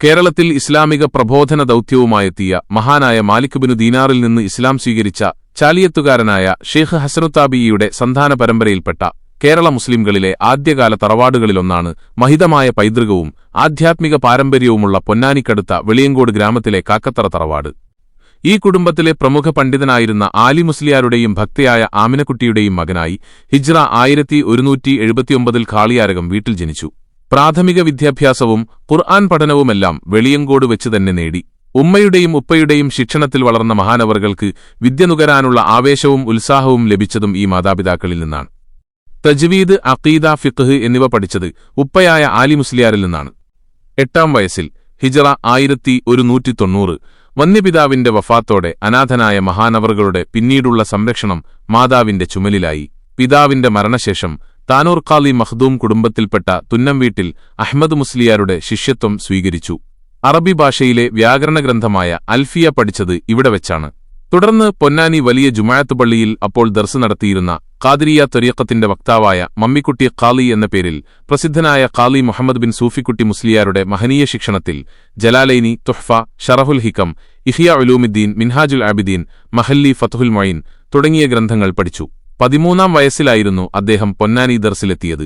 കേരളത്തിൽ ഇസ്ലാമിക പ്രബോധന ദൗത്യവുമായെത്തിയ മഹാനായ മാലിക് ബിനു ദീനാറിൽ നിന്ന് ഇസ്ലാം സ്വീകരിച്ച ചാലിയത്തുകാരനായ ഷെയ്ഖ് ഹസനുത്താബിയുടെ സന്താന പരമ്പരയിൽപ്പെട്ട കേരള മുസ്ലിംകളിലെ ആദ്യകാല തറവാടുകളിലൊന്നാണ് മഹിതമായ പൈതൃകവും ആധ്യാത്മിക പാരമ്പര്യവുമുള്ള പൊന്നാനിക്കടുത്ത വെളിയങ്കോട് ഗ്രാമത്തിലെ കാക്കത്തറ തറവാട്. ഈ കുടുംബത്തിലെ പ്രമുഖ പണ്ഡിതനായിരുന്ന ആലി മുസ്ലിയാരുടെയും ഭക്തയായ ആമിനക്കുട്ടിയുടെയും മകനായി ഹിജ്റ 1179 കാളിയാരകം വീട്ടിൽ ജനിച്ചു. പ്രാഥമിക വിദ്യാഭ്യാസവും ഖുർആൻ പഠനവുമെല്ലാം വെളിയങ്കോട് വെച്ചുതന്നെ നേടി. ഉമ്മയുടെയും ഉപ്പയുടെയും ശിക്ഷണത്തിൽ വളർന്ന മഹാനവറുകൾക്ക് വിദ്യ നുകരാനുള്ള ആവേശവും ഉത്സാഹവും ലഭിച്ചതും ഈ മാതാപിതാക്കളിൽ നിന്നാണ്. തജ്വീദ്, അഖീദ, ഫിഖ്ഹ് എന്നിവ പഠിച്ചത് ഉപ്പയായ ആലി മുസ്ലിയാരിൽ നിന്നാണ്. 8-ാം വയസ്സിൽ ഹിജ്റ 1190 വന്യപിതാവിന്റെ വഫാത്തോടെ അനാഥനായ മഹാനവറുകളുടെ പിന്നീടുള്ള സംരക്ഷണം മാതാവിന്റെ ചുമലിലായി. പിതാവിന്റെ മരണശേഷം താനൂർ ഖാലി മഖ്ദൂം കുടുംബത്തിൽപ്പെട്ട തുന്നംവീട്ടിൽ അഹ്മദ് മുസ്ലിയാരുടെ ശിഷ്യത്വം സ്വീകരിച്ചു. അറബി ഭാഷയിലെ വ്യാകരണഗ്രന്ഥമായ അൽഫിയ പഠിച്ചത് ഇവിടെ വെച്ചാണ്. തുടർന്ന് പൊന്നാനി വലിയ ജുമാഅത്ത് പള്ളിയിൽ അപ്പോൾ ദർസ് നടത്തിയിരുന്ന ഖാദിരിയ ത്വരീഖത്തിന്റെ വക്താവായ മമ്മിക്കുട്ടി ഖാലി എന്ന പേരിൽ പ്രസിദ്ധനായ ഖാലി മുഹമ്മദ് ബിൻ സൂഫിക്കുട്ടി മുസ്ലിയാരുടെ മഹനീയ ശിക്ഷണത്തിൽ ജലാലൈനി, തുഹ്ഫ, ഷറഹുൽ ഹിക്കം, ഇഹ്യാ ഉലൂമുദ്ദീൻ, മിൻഹാജുൽ ആബിദീൻ, മഹല്ലി, ഫത്ഹുൽ മൊയിൻ തുടങ്ങിയ ഗ്രന്ഥങ്ങൾ പഠിച്ചു. 13-ാം വയസ്സിലായിരുന്നു അദ്ദേഹം പൊന്നാനി ദർസിലെത്തിയത്.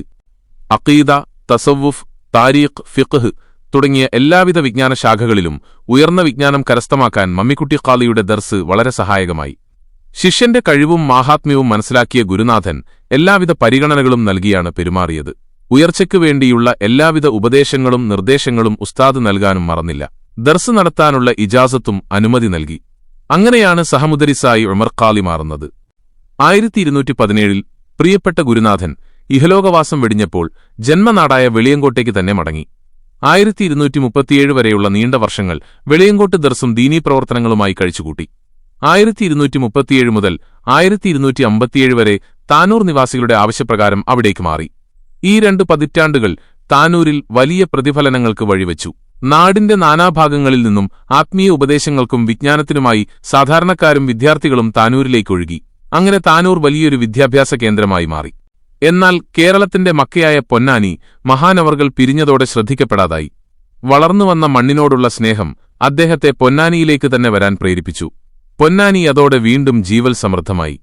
അഖീദ, തസവുഫ്, താരീഖ്, ഫിഖ്ഹ് തുടങ്ങിയ എല്ലാവിധ വിജ്ഞാന ശാഖകളിലും ഉയർന്ന വിജ്ഞാനം കരസ്ഥമാക്കാൻ മമ്മിക്കുട്ടി ഖാലിയുടെ ദർസ് വളരെ സഹായകമായി. ശിഷ്യന്റെ കഴിവും മാഹാത്മ്യവും മനസ്സിലാക്കിയ ഗുരുനാഥൻ എല്ലാവിധ പരിഗണനകളും നൽകിയാണ് പെരുമാറിയത്. ഉയർച്ചയ്ക്കു വേണ്ടിയുള്ള എല്ലാവിധ ഉപദേശങ്ങളും നിർദ്ദേശങ്ങളും ഉസ്താദ് നൽകാനും മറന്നില്ല. ദർസ് നടത്താനുള്ള ഇജാസത്തും അനുമതി നൽകി. അങ്ങനെയാണ് സഹമുദരിസായി ഉമർ ഖാലി മാറുന്നത്. 1217 പ്രിയപ്പെട്ട ഗുരുനാഥൻ ഇഹലോകവാസം വെടിഞ്ഞപ്പോൾ ജന്മനാടായ വെളിയങ്കോട്ടേക്ക് തന്നെ മടങ്ങി. 1237 വരെയുള്ള നീണ്ട വർഷങ്ങൾ വെളിയങ്കോട്ട് ദർസും ദീനീ പ്രവർത്തനങ്ങളുമായി കഴിച്ചുകൂട്ടി. 1237 മുതൽ 1257 വരെ താനൂർ നിവാസികളുടെ ആവശ്യപ്രകാരം അവിടേക്ക് മാറി. ഈ 2 പതിറ്റാണ്ടുകൾ താനൂരിൽ വലിയ പ്രതിഫലനങ്ങൾക്ക് വഴിവെച്ചു. നാടിന്റെ നാനാഭാഗങ്ങളിൽ നിന്നും ആത്മീയ ഉപദേശങ്ങൾക്കും വിജ്ഞാനത്തിനുമായി സാധാരണക്കാരും വിദ്യാർത്ഥികളും താനൂരിലേക്കൊഴുകി. അങ്ങനെ താനൂർ വലിയൊരു വിദ്യാഭ്യാസ കേന്ദ്രമായി മാറി. എന്നാൽ കേരളത്തിന്റെ മക്കയായ പൊന്നാനി മഹാനവറുകൾ പിരിഞ്ഞതോടെ ശ്രദ്ധിക്കപ്പെടാതായി. വളർന്നുവന്ന മണ്ണിനോടുള്ള സ്നേഹം അദ്ദേഹത്തെ പൊന്നാനിയിലേക്ക് തന്നെ വരാൻ പ്രേരിപ്പിച്ചു. പൊന്നാനി അതോടെ വീണ്ടും ജീവൽ സമൃദ്ധമായി.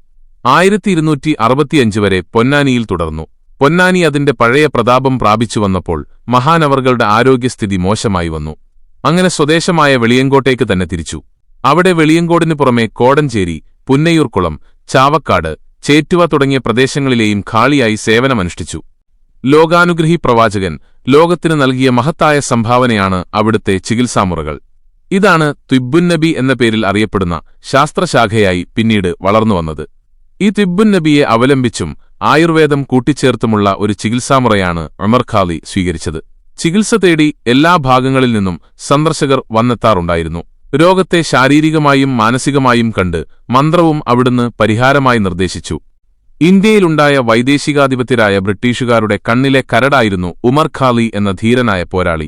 1265 വരെ പൊന്നാനിയിൽ തുടർന്നു. പൊന്നാനി അതിന്റെ പഴയ പ്രതാപം പ്രാപിച്ചു വന്നപ്പോൾ മഹാനവറുകളുടെ ആരോഗ്യസ്ഥിതി മോശമായി വന്നു. അങ്ങനെ സ്വദേശമായ വെളിയങ്കോട്ടേക്ക് തന്നെ തിരിച്ചു. അവിടെ വെളിയങ്കോടിനു പുറമെ കോടഞ്ചേരി, പുന്നയൂർക്കുളം, ചാവക്കാട്, ചേറ്റുവ തുടങ്ങിയ പ്രദേശങ്ങളിലെയും ഖാളിയായി സേവനമനുഷ്ഠിച്ചു. ലോകാനുഗ്രഹി പ്രവാചകൻ ലോകത്തിന് നൽകിയ മഹത്തായ സംഭാവനയാണ് അവിടുത്തെ ചികിത്സാമുറകൾ. ഇതാണ് തിബ്ബുന്നബി എന്ന പേരിൽ അറിയപ്പെടുന്ന ശാസ്ത്രശാഖയായി പിന്നീട് വളർന്നുവന്നത്. ഈ തിബ്ബുന്നബിയെ അവലംബിച്ചും ആയുർവേദം കൂട്ടിച്ചേർത്തുമുള്ള ഒരു ചികിത്സാമുറയാണ് ഉമർ ഖാലി സ്വീകരിച്ചത്. ചികിത്സ തേടി എല്ലാ ഭാഗങ്ങളിൽ നിന്നും സന്ദർശകർ വന്നെത്താറുണ്ടായിരുന്നു. രോഗത്തെ ശാരീരികമായും മാനസികമായും കണ്ട് മന്ത്രവും അവിടുന്ന് പരിഹാരമായി നിർദ്ദേശിച്ചു. ഇന്ത്യയിലുണ്ടായ വൈദേശികാധിപത്യരായ ബ്രിട്ടീഷുകാരുടെ കണ്ണിലെ കരടായിരുന്നു ഉമർ ഖാലി എന്ന ധീരനായ പോരാളി.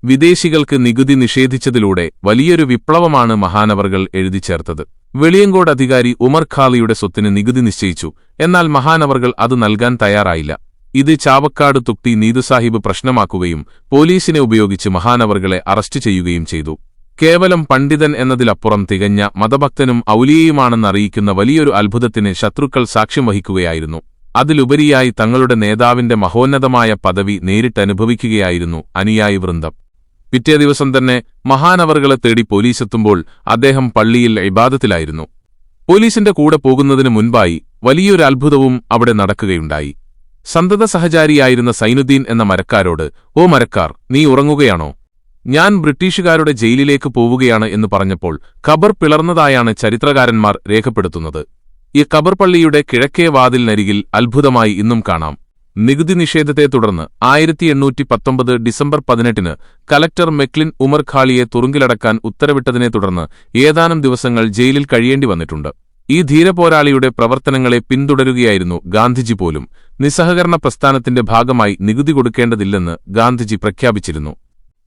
വിദേശികൾക്ക് നികുതി നിഷേധിച്ചതിലൂടെ വലിയൊരു വിപ്ലവമാണ് മഹാനവറുകൾ എഴുതിച്ചേർത്തത്. വെളിയങ്കോട് അധികാരി ഉമർ ഖാലിയുടെ സ്വത്തിന് നികുതി നിശ്ചയിച്ചു. എന്നാൽ മഹാനവറുകൾ അത് നൽകാൻ തയ്യാറായില്ല. ഇത് ചാവക്കാട് തുക്തി നീതുസാഹിബ് പ്രശ്നമാക്കുകയും പോലീസിനെ ഉപയോഗിച്ച് മഹാനവറുകളെ അറസ്റ്റ് ചെയ്യുകയും ചെയ്തു. കേവലം പണ്ഡിതൻ എന്നതിലപ്പുറം തികഞ്ഞ മതഭക്തനും ഔലിയയുമാണെന്നറിയിക്കുന്ന വലിയൊരു അത്ഭുതത്തിന് ശത്രുക്കൾ സാക്ഷ്യം വഹിക്കുകയായിരുന്നു. അതിലുപരിയായി തങ്ങളുടെ നേതാവിന്റെ മഹോന്നതമായ പദവി നേരിട്ടനുഭവിക്കുകയായിരുന്നു അനുയായി വൃന്ദം. പിറ്റേ ദിവസം തന്നെ മഹാനവറുകളെ തേടി പോലീസെത്തുമ്പോൾ അദ്ദേഹം പള്ളിയിൽ ഇബാദത്തിലായിരുന്നു. പോലീസിന്റെ കൂടെ പോകുന്നതിനു മുൻപായി വലിയൊരു അത്ഭുതവും അവിടെ നടക്കുകയുണ്ടായി. സന്തത സഹചാരിയായിരുന്ന സൈനുദ്ദീൻ എന്ന മരക്കാരോട്, "ഓ മരക്കാർ, നീ ഉറങ്ങുകയാണോ? ഞാൻ ബ്രിട്ടീഷുകാരുടെ ജയിലിലേക്ക് പോവുകയാണ്" എന്ന് പറഞ്ഞപ്പോൾ ഖബർ പിളർന്നതായാണ് ചരിത്രകാരന്മാർ രേഖപ്പെടുത്തുന്നത്. ഈ ഖബർ പള്ളിയുടെ കിഴക്കേ വാതിലിനരികിൽ അത്ഭുതമായി ഇന്നും കാണാം. നികുതി നിഷേധത്തെ തുടർന്ന് 1819 ഡിസംബർ 18 കലക്ടർ മെക്ലിൻ ഉമർ ഖാലിയെ തുറുങ്കിലടക്കാൻ ഉത്തരവിട്ടതിനെ തുടർന്ന് ഏതാനും ദിവസങ്ങൾ ജയിലിൽ കഴിയേണ്ടി വന്നിട്ടുണ്ട്. ഈ ധീരപോരാളിയുടെ പ്രവർത്തനങ്ങളെ പിന്തുടരുകയായിരുന്നു ഗാന്ധിജി പോലും. നിസ്സഹകരണ പ്രസ്ഥാനത്തിന്റെ ഭാഗമായി നികുതി കൊടുക്കേണ്ടതില്ലെന്ന് ഗാന്ധിജി പ്രഖ്യാപിച്ചിരുന്നു.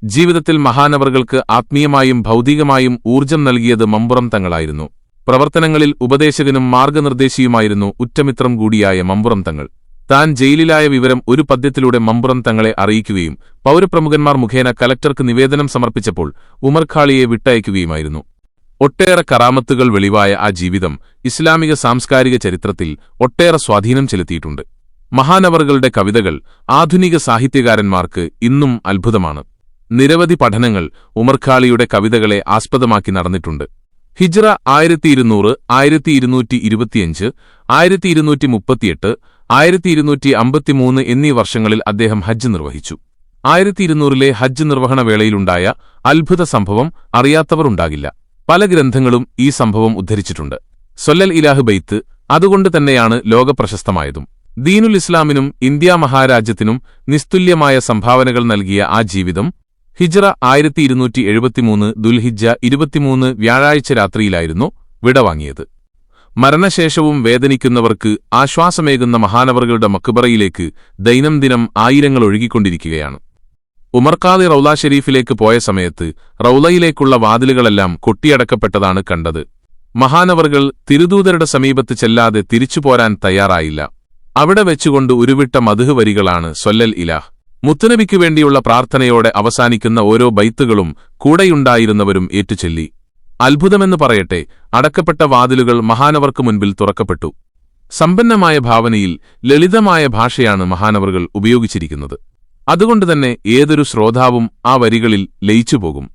ജീവിതത്തിൽ മഹാനവറുകൾക്ക് ആത്മീയമായും ഭൗതികമായും ഊർജ്ജം നൽകിയത് മമ്പുറം തങ്ങളായിരുന്നു. പ്രവർത്തനങ്ങളിൽ ഉപദേശകനും മാർഗനിർദ്ദേശിയുമായിരുന്നു ഉറ്റമിത്രം കൂടിയായ മമ്പുറം തങ്ങൾ. താൻ ജയിലിലായ വിവരം ഒരു പദ്യത്തിലൂടെ മമ്പുറം തങ്ങളെ അറിയിക്കുകയും പൗരപ്രമുഖന്മാർ മുഖേന കലക്ടർക്ക് നിവേദനം സമർപ്പിച്ചപ്പോൾ ഉമർ ഖാളിയെ വിട്ടയക്കുകയുമായിരുന്നു. ഒട്ടേറെ കറാമത്തുകൾ വെളിവായ ആ ജീവിതം ഇസ്ലാമിക സാംസ്കാരിക ചരിത്രത്തിൽ ഒട്ടേറെ സ്വാധീനം ചെലുത്തിയിട്ടുണ്ട്. മഹാനവറുകളുടെ കവിതകൾ ആധുനിക സാഹിത്യകാരന്മാർക്ക് ഇന്നും അത്ഭുതമാണ്. നിരവധി പഠനങ്ങൾ ഉമർഖാളിയുടെ കവിതകളെ ആസ്പദമാക്കി നടന്നിട്ടുണ്ട്. ഹിജ്റ 1200, 1225, 1238, 1253 എന്നീ വർഷങ്ങളിൽ അദ്ദേഹം ഹജ്ജ് നിർവഹിച്ചു. 1200 ഹജ്ജ് നിർവഹണ വേളയിലുണ്ടായ അത്ഭുത സംഭവം അറിയാത്തവർ ഉണ്ടാകില്ല. പല ഗ്രന്ഥങ്ങളും ഈ സംഭവം ഉദ്ധരിച്ചിട്ടുണ്ട്. സൊല്ലൽ ഇലാഹ് ബൈത്ത് അതുകൊണ്ട് തന്നെയാണ് ലോകപ്രശസ്തമായതും. ദീനുൽ ഇസ്ലാമിനും ഇന്ത്യാ മഹാരാജ്യത്തിനും നിസ്തുല്യമായ സംഭാവനകൾ നൽകിയ ആ ജീവിതം ഹിജ്റ 1273 ദുൽഹിജ്ജ 23 വ്യാഴാഴ്ച രാത്രിയിലായിരുന്നു വിടവാങ്ങിയത്. മരണശേഷവും വേദനിക്കുന്നവർക്ക് ആശ്വാസമേകുന്ന മഹാനവറുകളുടെ മക്ബറയിലേക്ക് ദൈനംദിനം ആയിരങ്ങൾ ഒഴുകിക്കൊണ്ടിരിക്കുകയാണ്. ഉമർഖാദി റൗള ഷെരീഫിലേക്ക് പോയ സമയത്ത് റൗളയിലേക്കുള്ള വാതിലുകളെല്ലാം കൊട്ടിയടക്കപ്പെട്ടതാണ് കണ്ടത്. മഹാനവറുകൾ തിരുദൂതരുടെ സമീപത്ത് ചെല്ലാതെ തിരിച്ചുപോരാൻ തയ്യാറായില്ല. അവിടെ വെച്ചുകൊണ്ട് ഉരുവിട്ട മദ്ഹ് വരികളാണ് സൊല്ലൽ ഇലാഹ്. മുത്തുനബിക്കു വേണ്ടിയുള്ള പ്രാർത്ഥനയോടെ അവസാനിക്കുന്ന ഓരോ ബൈത്തുകളും കൂടെയുണ്ടായിരുന്നവരും ഏറ്റുചൊല്ലി. അത്ഭുതമെന്ന് പറയട്ടെ, അടക്കപ്പെട്ട വാതിലുകൾ മഹാനവർക്ക് മുൻപിൽ തുറക്കപ്പെട്ടു. സമ്പന്നമായ ഭാവനയിൽ ലളിതമായ ഭാഷയാണ് മഹാനവറുകൾ ഉപയോഗിച്ചിരിക്കുന്നത്. അതുകൊണ്ടുതന്നെ ഏതൊരു ശ്രോതാവും ആ വരികളിൽ ലയിച്ചുപോകും.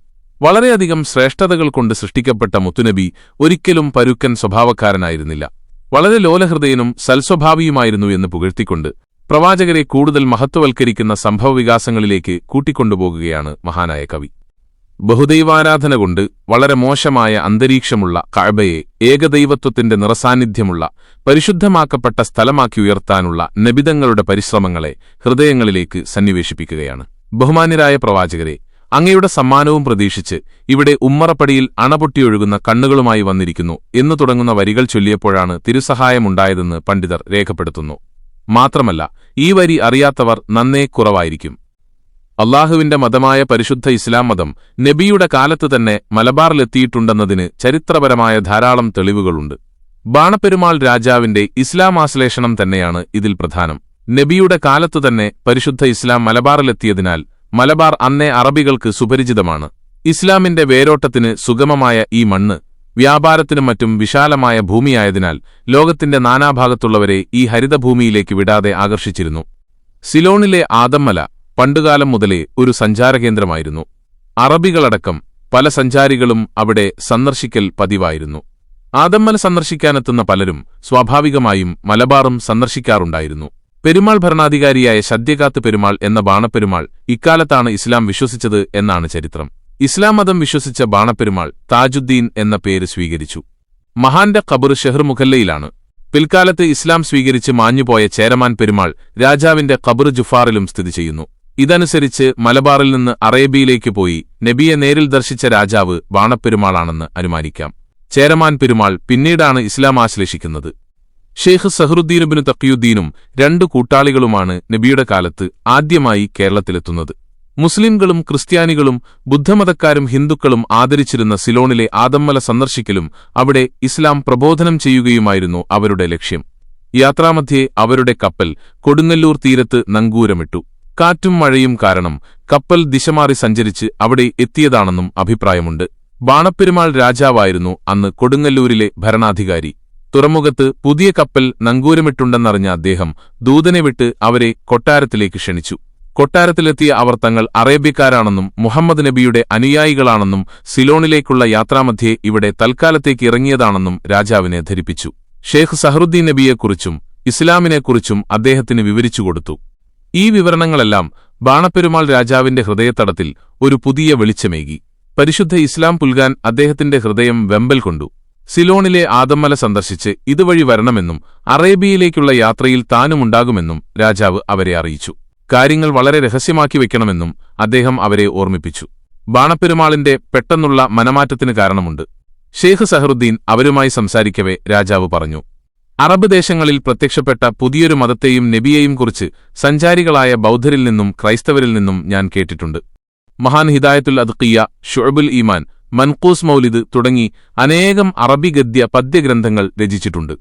വളരെയധികം ശ്രേഷ്ഠതകൾ കൊണ്ട് സൃഷ്ടിക്കപ്പെട്ട മുത്തുനബി ഒരിക്കലും പരുക്കൻ സ്വഭാവക്കാരനായിരുന്നില്ല. വളരെ ലോലഹൃദയനും സൽസ്വഭാവിയുമായിരുന്നു എന്ന് പുകഴ്ത്തിക്കൊണ്ട് പ്രവാചകരെ കൂടുതൽ മഹത്വവൽക്കരിക്കുന്ന സംഭവവികാസങ്ങളിലേക്ക് കൂട്ടിക്കൊണ്ടുപോകുകയാണ് മഹാനായ കവി. ബഹുദൈവാരാധന കൊണ്ട് വളരെ മോശമായ അന്തരീക്ഷമുള്ള കഅബയെ ഏകദൈവത്വത്തിന്റെ നിറസാന്നിധ്യമുള്ള പരിശുദ്ധമാക്കപ്പെട്ട സ്ഥലമാക്കി ഉയർത്താനുള്ള നബിതങ്ങളുടെ പരിശ്രമങ്ങളെ ഹൃദയങ്ങളിലേക്ക് സന്നിവേശിപ്പിക്കുകയാണ്. ബഹുമാന്യരായ പ്രവാചകരെ, അങ്ങയുടെ സമ്മാനവും പ്രതീക്ഷിച്ച് ഇവിടെ ഉമ്മറപ്പടിയിൽ അണപൊട്ടിയൊഴുകുന്ന കണ്ണുകളുമായി വന്നിരിക്കുന്നു എന്നു തുടങ്ങുന്ന വരികൾ ചൊല്ലിയപ്പോഴാണ് തിരുസഹായമുണ്ടായതെന്ന് പണ്ഡിതർ രേഖപ്പെടുത്തുന്നു. മാത്രമല്ല, ഈ വരി അറിയാത്തവർ നന്നേ കുറവായിരിക്കും. അള്ളാഹുവിന്റെ മതമായ പരിശുദ്ധ ഇസ്ലാം മതം നബിയുടെ കാലത്ത് തന്നെ മലബാറിലെത്തിയിട്ടുണ്ടെന്നതിന് ചരിത്രപരമായ ധാരാളം തെളിവുകളുണ്ട്. ബാണപ്പെരുമാൾ രാജാവിന്റെ ഇസ്ലാമാശ്ലേഷണം തന്നെയാണ് ഇതിൽ പ്രധാനം. നബിയുടെ കാലത്തുതന്നെ പരിശുദ്ധ ഇസ്ലാം മലബാറിലെത്തിയതിനാൽ മലബാർ അന്നേ അറബികൾക്ക് സുപരിചിതമാണ്. ഇസ്ലാമിന്റെ വേരോട്ടത്തിന് സുഗമമായ ഈ മണ്ണ് വ്യാപാരത്തിനും മറ്റും വിശാലമായ ഭൂമിയായതിനാൽ ലോകത്തിന്റെ നാനാഭാഗത്തുള്ളവരെ ഈ ഹരിതഭൂമിയിലേക്ക് വിടാതെ ആകർഷിച്ചിരുന്നു. സിലോണിലെ ആദമ്മല പണ്ടുകാലം മുതലേ ഒരു സഞ്ചാരകേന്ദ്രമായിരുന്നു. അറബികളടക്കം പല സഞ്ചാരികളും അവിടെ സന്ദർശിക്കൽ പതിവായിരുന്നു. ആദമ്മല സന്ദർശിക്കാനെത്തുന്ന പലരും സ്വാഭാവികമായും മലബാറും സന്ദർശിക്കാറുണ്ടായിരുന്നു. പെരുമാൾ ഭരണാധികാരിയായ ശദ്യകാത്ത് പെരുമാൾ എന്ന ബാണപ്പെരുമാൾ ഇക്കാലത്താണ് ഇസ്ലാം വിശ്വസിച്ചത് എന്നാണ് ചരിത്രം. ഇസ്ലാം മതം വിശ്വസിച്ച ബാണപ്പെരുമാൾ താജുദ്ദീൻ എന്ന പേര് സ്വീകരിച്ചു. മഹാന്റെ ഖബർ ഷെഹർ മുഖല്ലയിലാണ്. പിൽക്കാലത്ത് ഇസ്ലാം സ്വീകരിച്ച് മാഞ്ഞുപോയ ചേരമാൻ പെരുമാൾ രാജാവിന്റെ ഖബർ ജുഫാറിലും സ്ഥിതി ചെയ്യുന്നു. ഇതനുസരിച്ച് മലബാറിൽ നിന്ന് അറേബ്യയിലേക്ക് പോയി നബിയെ നേരിൽ ദർശിച്ച രാജാവ് ബാണപ്പെരുമാളാണെന്ന് അനുമാനിക്കാം. ചേരമാൻ പെരുമാൾ പിന്നീടാണ് ഇസ്ലാം ആശ്ലേഷിക്കുന്നത്. ഷെയ്ഖ് സഹറുദ്ദീനുബിനു തഖിയുദ്ദീനും 2 കൂട്ടാളികളുമാണ് നബിയുടെ കാലത്ത് ആദ്യമായി കേരളത്തിലെത്തുന്നത്. മുസ്ലിംകളും ക്രിസ്ത്യാനികളും ബുദ്ധമതക്കാരും ഹിന്ദുക്കളും ആദരിച്ചിരുന്ന സിലോണിലെ ആദമ്മല സന്ദർശിക്കലും അവിടെ ഇസ്ലാം പ്രബോധനം ചെയ്യുകയുമായിരുന്നു അവരുടെ ലക്ഷ്യം. യാത്രാമധ്യേ അവരുടെ കപ്പൽ കൊടുങ്ങല്ലൂർ തീരത്ത് നങ്കൂരമിട്ടു. കാറ്റും മഴയും കാരണം കപ്പൽ ദിശമാറി സഞ്ചരിച്ച് അവിടെ എത്തിയതാണെന്നും അഭിപ്രായമുണ്ട്. ബാണപ്പെരുമാൾ രാജാവായിരുന്നു അന്ന് കൊടുങ്ങല്ലൂരിലെ ഭരണാധികാരി. തുറമുഖത്ത് പുതിയ കപ്പൽ നങ്കൂരമിട്ടുണ്ടെന്നറിഞ്ഞ അദ്ദേഹം ദൂതനെ വിട്ട് അവരെ കൊട്ടാരത്തിലേക്ക് ക്ഷണിച്ചു. കൊട്ടാരത്തിലെത്തിയ അവർ തങ്ങൾ അറേബ്യക്കാരാണെന്നും മുഹമ്മദ് നബിയുടെ അനുയായികളാണെന്നും സിലോണിലേക്കുള്ള യാത്രാമധ്യേ ഇവിടെ തൽക്കാലത്തേക്ക് ഇറങ്ങിയതാണെന്നും രാജാവിനെ ധരിപ്പിച്ചു. ഷെയ്ഖ് സഹറുദ്ദീൻ നബിയെക്കുറിച്ചും ഇസ്ലാമിനെക്കുറിച്ചും അദ്ദേഹത്തിന് വിവരിച്ചുകൊടുത്തു. ഈ വിവരണങ്ങളെല്ലാം ബാണപ്പെരുമാൾ രാജാവിന്റെ ഹൃദയത്തടത്തിൽ ഒരു പുതിയ വെളിച്ചമേകി. പരിശുദ്ധ ഇസ്ലാം പുൽകാൻ അദ്ദേഹത്തിന്റെ ഹൃദയം വെമ്പൽ കൊണ്ടു. സിലോണിലെ ആദമ്മല സന്ദർശിച്ച് ഇതുവഴി വരണമെന്നും അറേബ്യയിലേക്കുള്ള യാത്രയിൽ താനുമുണ്ടാകുമെന്നും രാജാവ് അവരെ അറിയിച്ചു. കാര്യങ്ങൾ വളരെ രഹസ്യമാക്കി വെക്കണമെന്നും അദ്ദേഹം അവരെ ഓർമ്മിപ്പിച്ചു. ബാണപ്പെരുമാളിന്റെ പെട്ടെന്നുള്ള മനമാറ്റത്തിന് കാരണമുണ്ട്. ഷെയ്ഖ് സഹറുദ്ദീൻ അവരുമായി സംസാരിക്കവേ രാജാവ് പറഞ്ഞു, അറബ് ദേശങ്ങളിൽ പ്രത്യക്ഷപ്പെട്ട പുതിയൊരു മതത്തെയും നബിയെയും കുറിച്ച് സഞ്ചാരികളായ ബൗദ്ധരിൽ നിന്നും ക്രൈസ്തവരിൽ നിന്നും ഞാൻ കേട്ടിട്ടുണ്ട്. മഹാൻ ഹിദായത്തുൽ അദ്ഖിയ, ഷുഅബുൽ ഈമാൻ, മൻഖൂസ് മൗലിദ് തുടങ്ങി അനേകം അറബി ഗദ്യ പദ്യഗ്രന്ഥങ്ങൾ രചിച്ചിട്ടുണ്ട്.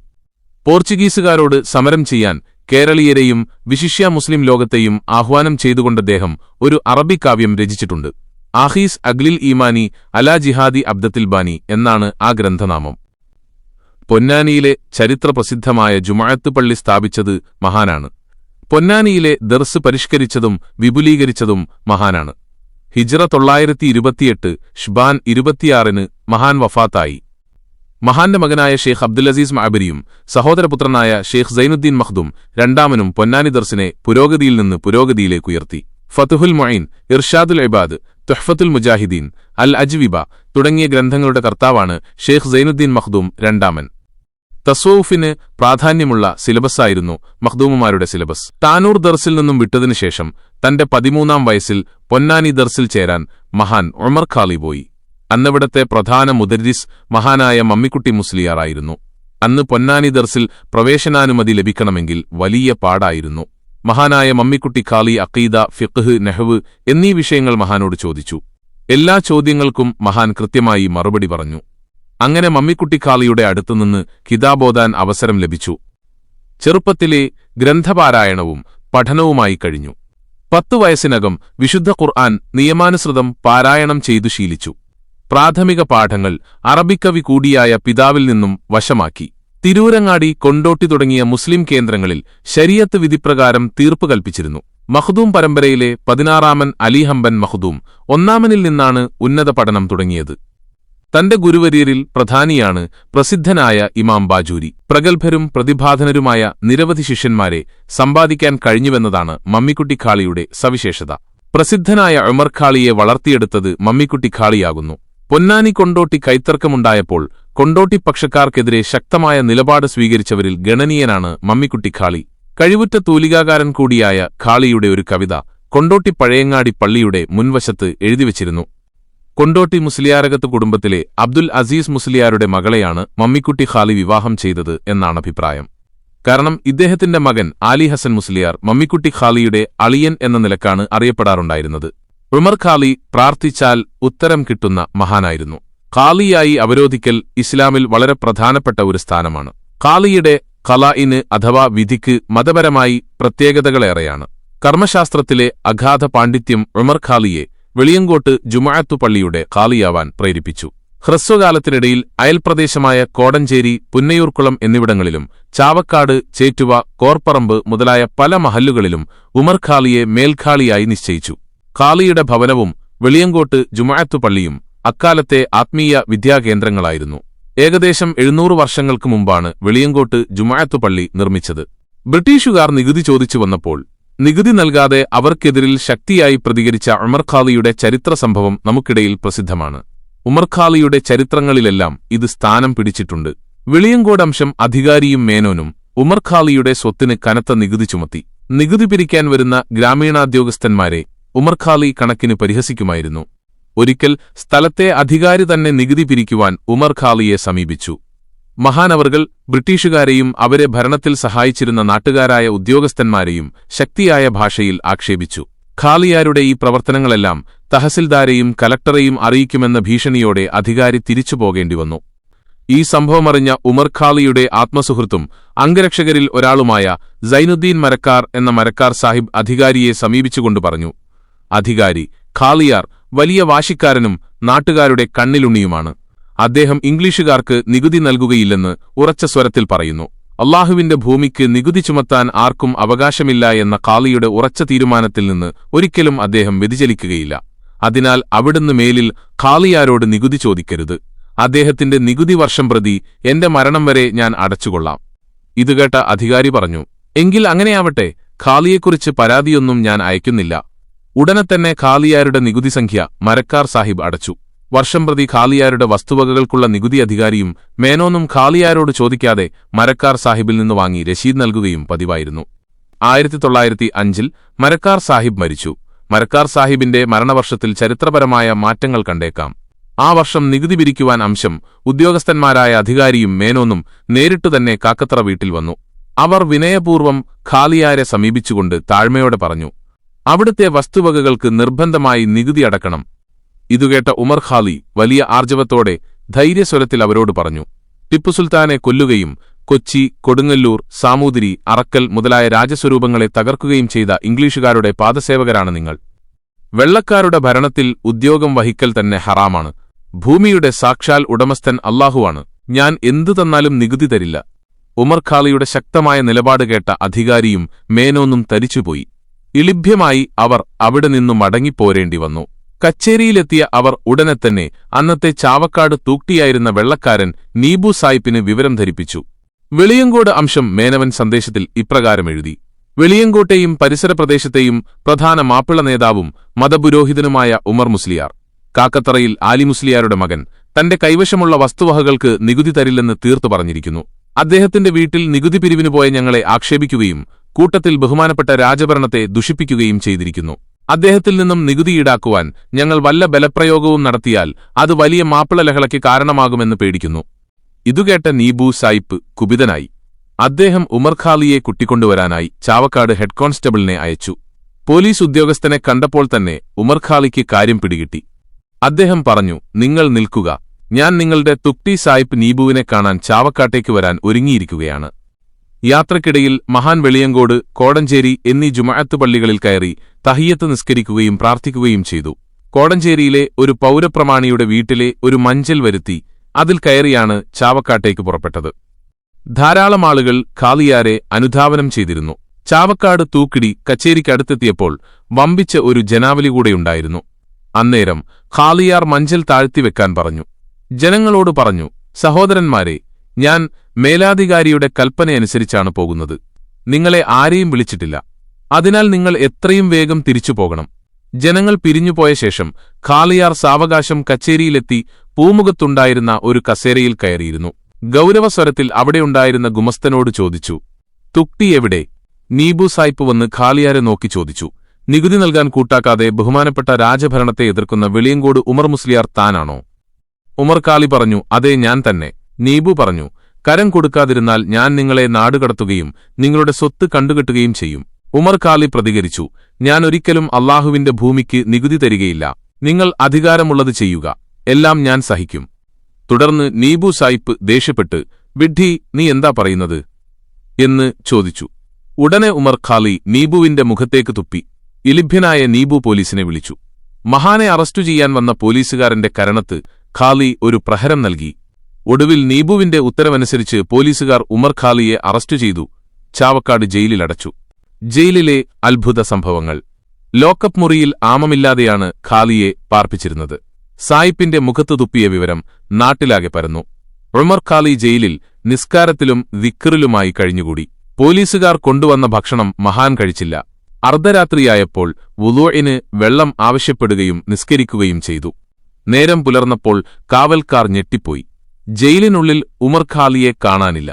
പോർച്ചുഗീസുകാരോട് സമരം ചെയ്യാൻ കേരളീയരെയും വിശിഷ്യ മുസ്ലിം ലോകത്തെയും ആഹ്വാനം ചെയ്തുകൊണ്ടദ്ദേഹം ഒരു അറബി കാവ്യം രചിച്ചിട്ടുണ്ട്. ആഖീസ് അഗ്ലിൽ ഈമാനി അലാ ജിഹാദി അബ്ദത്തിൽ ബാനി എന്നാണ് ആ ഗ്രന്ഥനാമം. പൊന്നാനിയിലെ ചരിത്രപ്രസിദ്ധമായ ജുമുഅത്ത് പള്ളി സ്ഥാപിച്ചത് മഹാനാണ്. പൊന്നാനിയിലെ ദർസ് പരിഷ്കരിച്ചതും വിപുലീകരിച്ചതും മഹാനാണ്. ഹിജ്റ 928 ഷ്ബാൻ 26 മഹാൻ വഫാത്തായി. മഹാന്റെ മകനായ ഷെയ്ഖ് അബ്ദുൽ അസീസ് മഅബരിയും സഹോദരപുത്രനായ ഷെയ്ഖ് സൈനുദ്ദീൻ മഖ്ദൂം രണ്ടാമനും പൊന്നാനി ദർസിനെ പുരോഗതിയിൽ നിന്ന് പുരോഗതിയിലേക്കുയർത്തി. ഫതുഹുൽ മുഈൻ, ഇർഷാദുൽ ഇബാദ്, തുഹ്ഫത്തുൽ മുജാഹിദീൻ, അൽ അജ്വിബ തുടങ്ങിയ ഗ്രന്ഥങ്ങളുടെ കർത്താവാണ് ഷെയ്ഖ് സൈനുദ്ദീൻ മഖ്ദൂം രണ്ടാമൻ. തസ്വൂഫിന് പ്രാധാന്യമുള്ള സിലബസായിരുന്നു മഖ്ദൂമുമാരുടെ സിലബസ്. താനൂർ ദർസിൽ നിന്നും വിട്ടതിനുശേഷം തന്റെ 13-ാം വയസ്സിൽ പൊന്നാനി ദർസിൽ ചേരാൻ മഹാൻ ഉമർ ഖാലി പോയി. അന്നിവിടത്തെ പ്രധാന മുദരിസ് മഹാനായ മമ്മിക്കുട്ടി മുസ്ലിയാറായിരുന്നു. അന്ന് പൊന്നാനി ദർസിൽ പ്രവേശനാനുമതി ലഭിക്കണമെങ്കിൽ വലിയ പാടായിരുന്നു. മഹാനായ മമ്മിക്കുട്ടി ഖാലി അഖീദ, ഫിഖ്ഹ്, നഹ്വ് എന്നീ വിഷയങ്ങൾ മഹാനോട് ചോദിച്ചു. എല്ലാ ചോദ്യങ്ങൾക്കും മഹാൻ കൃത്യമായി മറുപടി പറഞ്ഞു. അങ്ങനെ മമ്മിക്കുട്ടി ഖാലിയുടെ അടുത്തുനിന്ന് കിതാബോദാൻ അവസരം ലഭിച്ചു. ചെറുപ്പത്തിലെ ഗ്രന്ഥപാരായണവും പഠനവുമായി കഴിഞ്ഞു. 10 വയസ്സിനകം വിശുദ്ധ ഖുർആൻ നിയമാനുസൃതം പാരായണം ചെയ്തു ശീലിച്ചു. പ്രാഥമിക പാഠങ്ങൾ അറബിക്കവി കൂടിയായ പിതാവിൽ നിന്നും വശമാക്കി. തിരൂരങ്ങാടി, കൊണ്ടോട്ടി തുടങ്ങിയ മുസ്ലിം കേന്ദ്രങ്ങളിൽ ശരീഅത്ത് വിധിപ്രകാരം തീർപ്പ് കൽപ്പിച്ചിരുന്നു. മഖ്ദൂം പരമ്പരയിലെ 16-ാമൻ അലി ഹംബൻ മഖ്ദൂം 1-ാമനിൽ നിന്നാണ് ഉന്നത പഠനം തുടങ്ങിയത്. തന്റെ ഗുരുവര്യരിൽ പ്രധാനിയാണ് പ്രസിദ്ധനായ ഇമാം ബാജൂരി. പ്രഗത്ഭരും പ്രതിഭാധനരുമായ നിരവധി ശിഷ്യന്മാരെ സമ്പാദിക്കാൻ കഴിഞ്ഞുവെന്നതാണ് മമ്മിക്കുട്ടി ഖാളിയുടെ സവിശേഷത. പ്രസിദ്ധനായ ഉമർ ഖാളിയെ വളർത്തിയെടുത്തത് മമ്മിക്കുട്ടി ഖാളിയാകുന്നു. പൊന്നാനി കൊണ്ടോട്ടി കൈത്തർക്കമുണ്ടായപ്പോൾ കൊണ്ടോട്ടി പക്ഷക്കാർക്കെതിരെ ശക്തമായ നിലപാട് സ്വീകരിച്ചവരിൽ ഗണനീയനാണ് മമ്മിക്കുട്ടി ഖാളി. കഴിവുറ്റ തൂലികാകാരൻ കൂടിയായ ഖാളിയുടെ ഒരു കവിത കൊണ്ടോട്ടി പഴയങ്ങാടി പള്ളിയുടെ മുൻവശത്ത് എഴുതിവച്ചിരുന്നു. കൊണ്ടോട്ടി മുസ്ലിയാരകത്ത് കുടുംബത്തിലെ അബ്ദുൽ അസീസ് മുസ്ലിയാരുടെ മകളെയാണ് മമ്മിക്കുട്ടി ഖാലി വിവാഹം ചെയ്തത് എന്നാണ് അഭിപ്രായം. കാരണം ഇദ്ദേഹത്തിന്റെ മകൻ ആലി ഹസൻ മുസ്ലിയാർ മമ്മിക്കുട്ടി ഖാലിയുടെ അളിയൻ എന്ന നിലക്കാണ് അറിയപ്പെടാറുണ്ടായിരുന്നത്. ഉമർ ഖാലി പ്രാർത്ഥിച്ചാൽ ഉത്തരം കിട്ടുന്ന മഹാനായിരുന്നു. ഖാലിയായി അവരോധിക്കൽ ഇസ്ലാമിൽ വളരെ പ്രധാനപ്പെട്ട ഒരു സ്ഥാനമാണ്. ഖാലിയുടെ ഖലാഇന് അഥവാ വിധിക്ക് മതപരമായി പ്രത്യേകതകളേറെയാണ്. കർമ്മശാസ്ത്രത്തിലെ അഗാധ പാണ്ഡിത്യം ഉമർ ഖാലിയെ വെളിയങ്കോട്ട് ജുമുഅത്തു പള്ളിയുടെ ഖാലിയാവാൻ പ്രേരിപ്പിച്ചു. ഹ്രസ്വകാലത്തിനിടയിൽ അയൽപ്രദേശമായ കോടഞ്ചേരി, പുന്നയൂർക്കുളം എന്നിവിടങ്ങളിലും ചാവക്കാട്, ചേറ്റുവ, കോർപ്പറമ്പ് മുതലായ പല മഹല്ലുകളിലും ഉമർ ഖാലിയെ മേൽഖാളിയായി നിശ്ചയിച്ചു. ഖാലിയുടെ ഭവനവും വെളിയങ്കോട്ട് ജുമുഅത്തു പള്ളിയും അക്കാലത്തെ ആത്മീയ വിദ്യാകേന്ദ്രങ്ങളായിരുന്നു. ഏകദേശം 700 വർഷങ്ങൾക്ക് മുമ്പാണ് വെളിയങ്കോട്ട് ജുമുഅത്തു പള്ളി നിർമ്മിച്ചത്. ബ്രിട്ടീഷുകാർ നികുതി ചോദിച്ചു വന്നപ്പോൾ നികുതി നൽകാതെ അവർക്കെതിരിൽ ശക്തിയായി പ്രതികരിച്ച ഉമർ ഖാലിയുടെ ചരിത്ര സംഭവം നമുക്കിടയിൽ പ്രസിദ്ധമാണ്. ഉമർ ഖാലിയുടെ ചരിത്രങ്ങളിലെല്ലാം ഇത് സ്ഥാനം പിടിച്ചിട്ടുണ്ട്. വെളിയങ്കോടംശം അധികാരിയും മേനോനും ഉമർ ഖാലിയുടെ സ്വത്തിന് കനത്ത നികുതി ചുമത്തി. നികുതി പിരിക്കാൻ വരുന്ന ഗ്രാമീണോദ്യോഗസ്ഥന്മാരെ ഉമർ ഖാലി കണക്കിന് പരിഹസിക്കുമായിരുന്നു. ഒരിക്കൽ സ്ഥലത്തെ അധികാരി തന്നെ നികുതി പിരിക്കുവാൻ ഉമർ ഖാലിയെ സമീപിച്ചു. മഹാനവർകൾ ബ്രിട്ടീഷുകാരെയും അവരെ ഭരണത്തിൽ സഹായിച്ചിരുന്ന നാട്ടുകാരായ ഉദ്യോഗസ്ഥന്മാരെയും ശക്തിയായ ഭാഷയിൽ ആക്ഷേപിച്ചു. ഖാലിയാരുടെ ഈ പ്രവർത്തനങ്ങളെല്ലാം തഹസിൽദാരെയും കലക്ടറെയും അറിയിക്കുമെന്ന ഭീഷണിയോടെ അധികാരി തിരിച്ചുപോകേണ്ടിവന്നു. ഈ സംഭവമറിഞ്ഞ ഉമർ ഖാലിയുടെ ആത്മസുഹൃത്തും അംഗരക്ഷകരിൽ ഒരാളുമായ സൈനുദ്ദീൻ മരക്കാർ എന്ന മരക്കാർ സാഹിബ് അധികാരിയെ സമീപിച്ചുകൊണ്ട് പറഞ്ഞു, അധികാരി, ഖാലിയാർ വലിയ വാശിക്കാരനും നാട്ടുകാരുടെ കണ്ണിലുണ്ണിയുമാണ്. അദ്ദേഹം ഇംഗ്ലീഷുകാർക്ക് നികുതി നൽകുകയില്ലെന്ന് ഉറച്ച സ്വരത്തിൽ പറയുന്നു. അള്ളാഹുവിന്റെ ഭൂമിക്ക് നികുതി ചുമത്താൻ ആർക്കും അവകാശമില്ല എന്ന ഖാലിയുടെ ഉറച്ച തീരുമാനത്തിൽ നിന്ന് ഒരിക്കലും അദ്ദേഹം വ്യതിചലിക്കുകയില്ല. അതിനാൽ അവിടുന്ന് മേലിൽ ഖാലിയാരോട് നികുതി ചോദിക്കരുത്. അദ്ദേഹത്തിന്റെ നികുതി വർഷം പ്രതി എന്റെ മരണം വരെ ഞാൻ അടച്ചുകൊള്ളാം. ഇതുകേട്ട അധികാരി പറഞ്ഞു, എങ്കിൽ അങ്ങനെയാവട്ടെ, ഖാലിയെക്കുറിച്ച് പരാതിയൊന്നും ഞാൻ അയക്കുന്നില്ല. ഉടനെ തന്നെ ഖാലിയാരുടെ നികുതി സംഖ്യ മരക്കാർ സാഹിബ് അടച്ചു. വർഷം പ്രതി ഖാലിയാരുടെ വസ്തുവകകൾക്കുള്ള നികുതി അധികാരിയും മേനോനും ഖാലിയാരോട് ചോദിക്കാതെ മരക്കാർ സാഹിബിൽ നിന്ന് വാങ്ങി രശീദ് നൽകുകയും പതിവായിരുന്നു. 1905 മരക്കാർ സാഹിബ് മരിച്ചു. മരക്കാർ സാഹിബിന്റെ മരണവർഷത്തിൽ ചരിത്രപരമായ മാറ്റങ്ങൾ കണ്ടേക്കാം. ആ വർഷം നികുതി പിരിക്കുവാൻ അംശം ഉദ്യോഗസ്ഥന്മാരായ അധികാരിയും മേനോനും നേരിട്ടുതന്നെ കാക്കത്തറ വീട്ടിൽ വന്നു. അവർ വിനയപൂർവ്വം ഖാലിയാരെ സമീപിച്ചുകൊണ്ട് താഴ്മയോടെ പറഞ്ഞു, അവിടുത്തെ വസ്തുവകകൾക്ക് നിർബന്ധമായി നികുതി അടക്കണം. ഇതുകേട്ട ഉമർ ഖാലി വലിയ ആർജവത്തോടെ ധൈര്യസ്വരത്തിൽ അവരോട് പറഞ്ഞു, ടിപ്പുസുൽത്താനെ കൊല്ലുകയും കൊച്ചി, കൊടുങ്ങല്ലൂർ, സാമൂതിരി, അറക്കൽ മുതലായ രാജസ്വരൂപങ്ങളെ തകർക്കുകയും ചെയ്ത ഇംഗ്ലീഷുകാരുടെ പാദസേവകരാണ് നിങ്ങൾ. വെള്ളക്കാരുടെ ഭരണത്തിൽ ഉദ്യോഗം വഹിക്കൽ തന്നെ ഹറാമാണ്. ഭൂമിയുടെ സാക്ഷാൽ ഉടമസ്ഥൻ അല്ലാഹുവാണ്. ഞാൻ എന്തു തന്നാലും നികുതി തരില്ല. ഉമർ ഖാലിയുടെ ശക്തമായ നിലപാട് കേട്ട അധികാരിയും മേനോനും തരിച്ചുപോയി. ഇളിഭ്യമായി അവർ അവിടെ നിന്നു മടങ്ങിപ്പോരേണ്ടി വന്നു. കച്ചേരിയിലെത്തിയ അവർ ഉടനെ തന്നെ അന്നത്തെ ചാവക്കാട് തൂക്തിയായിരുന്ന വെള്ളക്കാരൻ നീബു സായിപ്പിന് വിവരം ധരിപ്പിച്ചു. വെളിയങ്കോട് അംശം മേനവൻ സന്ദേശത്തിൽ ഇപ്രകാരം എഴുതി: വെളിയങ്കോട്ടെയും പരിസര പ്രദേശത്തെയും പ്രധാന മാപ്പിള നേതാവും മതപുരോഹിതനുമായ ഉമർ മുസ്ലിയാർ, കാക്കത്തറയിൽ ആലി മുസ്ലിയാരുടെ മകൻ, തന്റെ കൈവശമുള്ള വസ്തുവകകൾക്ക് നികുതി തരില്ലെന്ന് തീർത്തു പറഞ്ഞിരിക്കുന്നു. അദ്ദേഹത്തിന്റെ വീട്ടിൽ നികുതി പിരിവിനു പോയ ഞങ്ങളെ ആക്ഷേപിക്കുകയും കൂട്ടത്തിൽ ബഹുമാനപ്പെട്ട രാജഭരണത്തെ ദുഷിപ്പിക്കുകയും ചെയ്തിരിക്കുന്നു. അദ്ദേഹത്തിൽ നിന്നും നികുതി ഈടാക്കുവാൻ ഞങ്ങൾ വല്ല ബലപ്രയോഗവും നടത്തിയാൽ അത് വലിയ മാപ്പിള ലഹളയ്ക്ക് കാരണമാകുമെന്ന് പേടിക്കുന്നു. ഇതുകേട്ട നീബു സായിപ്പ് കുപിതനായി. അദ്ദേഹം ഉമർ ഖാലിയെ കൂട്ടിക്കൊണ്ടുവരാനായി ചാവക്കാട് ഹെഡ് കോൺസ്റ്റബിളിനെ അയച്ചു. പോലീസ് ഉദ്യോഗസ്ഥനെ കണ്ടപ്പോൾ തന്നെ ഉമർ ഖാലിക്ക് കാര്യം പിടികിട്ടി. അദ്ദേഹം പറഞ്ഞു: നിങ്ങൾ നിൽക്കുക, ഞാൻ നിങ്ങളുടെ തുക്തി സായിപ്പ് നീബുവിനെ കാണാൻ ചാവക്കാട്ടേക്ക് വരാൻ ഒരുങ്ങിയിരിക്കുകയാണ്. യാത്രക്കിടയിൽ മഹാൻ വെളിയങ്കോട്, കോടഞ്ചേരി എന്നീ ജുമഅത്ത് പള്ളികളിൽ കയറി തഹിയ്യത്ത് നിസ്കരിക്കുകയും പ്രാർത്ഥിക്കുകയും ചെയ്തു. കോടഞ്ചേരിയിലെ ഒരു പൗരപ്രമാണിയുടെ വീട്ടിലെ ഒരു മഞ്ചൽ വരുത്തി അതിൽ കയറിയാണ് ചാവക്കാട്ടേക്ക് പുറപ്പെട്ടത്. ധാരാളം ആളുകൾ ഖാലിയാരെ അനുധാവനം ചെയ്തിരുന്നു. ചാവക്കാട് തൂക്കിടി കച്ചേരിക്കടുത്തെത്തിയപ്പോൾ വമ്പിച്ച ഒരു ജനാവലി കൂടെയുണ്ടായിരുന്നു. അന്നേരം ഖാലിയാർ മഞ്ചൽ താഴ്ത്തിവെക്കാൻ പറഞ്ഞു. ജനങ്ങളോട് പറഞ്ഞു: സഹോദരന്മാരെ, ഞാൻ മേലാധികാരിയുടെ കൽപ്പനയനുസരിച്ചാണ് പോകുന്നത്. നിങ്ങളെ ആരെയും വിളിച്ചിട്ടില്ല. അതിനാൽ നിങ്ങൾ എത്രയും വേഗം തിരിച്ചു പോകണം. ജനങ്ങൾ പിരിഞ്ഞുപോയ ശേഷം ഖാലിയാർ സാവകാശം കച്ചേരിയിലെത്തി പൂമുഖത്തുണ്ടായിരുന്ന ഒരു കസേരയിൽ കയറിയിരുന്നു. ഗൗരവസ്വരത്തിൽ അവിടെയുണ്ടായിരുന്ന ഗുമസ്തനോട് ചോദിച്ചു: തുക്തി എവിടെ? നീബു സായിപ്പ് വന്ന് ഖാലിയാരെ നോക്കി ചോദിച്ചു: നികുതി നൽകാൻ കൂട്ടാക്കാതെ ബഹുമാനപ്പെട്ട രാജഭരണത്തെ എതിർക്കുന്ന വെളിയങ്കോട് ഉമർ മുസ്ലിയാർ താനാണോ? ഉമർ ഖാലി പറഞ്ഞു: അതെ, ഞാൻ തന്നെ. നീബു പറഞ്ഞു: കരം കൊടുക്കാതിരുന്നാൽ ഞാൻ നിങ്ങളെ നാടുകടത്തുകയും നിങ്ങളുടെ സ്വത്ത് കണ്ടുകെട്ടുകയും ചെയ്യും. ഉമർ ഖാലി പ്രതികരിച്ചു: ഞാൻ ഒരിക്കലും അല്ലാഹുവിന്റെ ഭൂമിക്ക് നികുതി തരികയില്ല. നിങ്ങൾ അധികാരമുള്ളത് ചെയ്യുക, എല്ലാം ഞാൻ സഹിക്കും. തുടർന്ന് നീബു സായിപ്പ് ദേഷ്യപ്പെട്ട്: വിഡ്ഢി, നീ എന്താ പറയുന്നത് എന്ന് ചോദിച്ചു. ഉടനെ ഉമർ ഖാലി നീബുവിന്റെ മുഖത്തേക്ക് തുപ്പി. ഇലിഭ്യനായ നീബു പോലീസിനെ വിളിച്ചു. മഹാനെ അറസ്റ്റു ചെയ്യാൻ വന്ന പോലീസുകാരന്റെ കരണത്ത് ഖാലി ഒരു പ്രഹരം നൽകി. ഒടുവിൽ നീബുവിന്റെ ഉത്തരവനുസരിച്ച് പോലീസുകാർ ഉമർ ഖാലിയെ അറസ്റ്റു ചെയ്തു ചാവക്കാട് ജയിലിലടച്ചു. ജയിലിലെ അത്ഭുത സംഭവങ്ങൾ. ലോക്കപ്പ് മുറിയിൽ ആമമില്ലാതെയാണ് ഖാലിയെ പാർപ്പിച്ചിരുന്നത്. സായിപ്പിന്റെ മുഖത്തു തുപ്പിയ വിവരം നാട്ടിലാകെ പരന്നു. ഉമർ ഖാലി ജയിലിൽ നിസ്കാരത്തിലും ദിക്റിലുമായി കഴിഞ്ഞുകൂടി. പോലീസുകാർ കൊണ്ടുവന്ന ഭക്ഷണം മഹാൻ കഴിച്ചില്ല. അർദ്ധരാത്രിയായപ്പോൾ വുളൂഇന് വെള്ളം ആവശ്യപ്പെടുകയും നിസ്കരിക്കുകയും ചെയ്തു. നേരം പുലർന്നപ്പോൾ കാവൽക്കാർ ഞെട്ടിപ്പോയി. ജയിലിനുള്ളിൽ ഉമർ ഖാലിയെ കാണാനില്ല.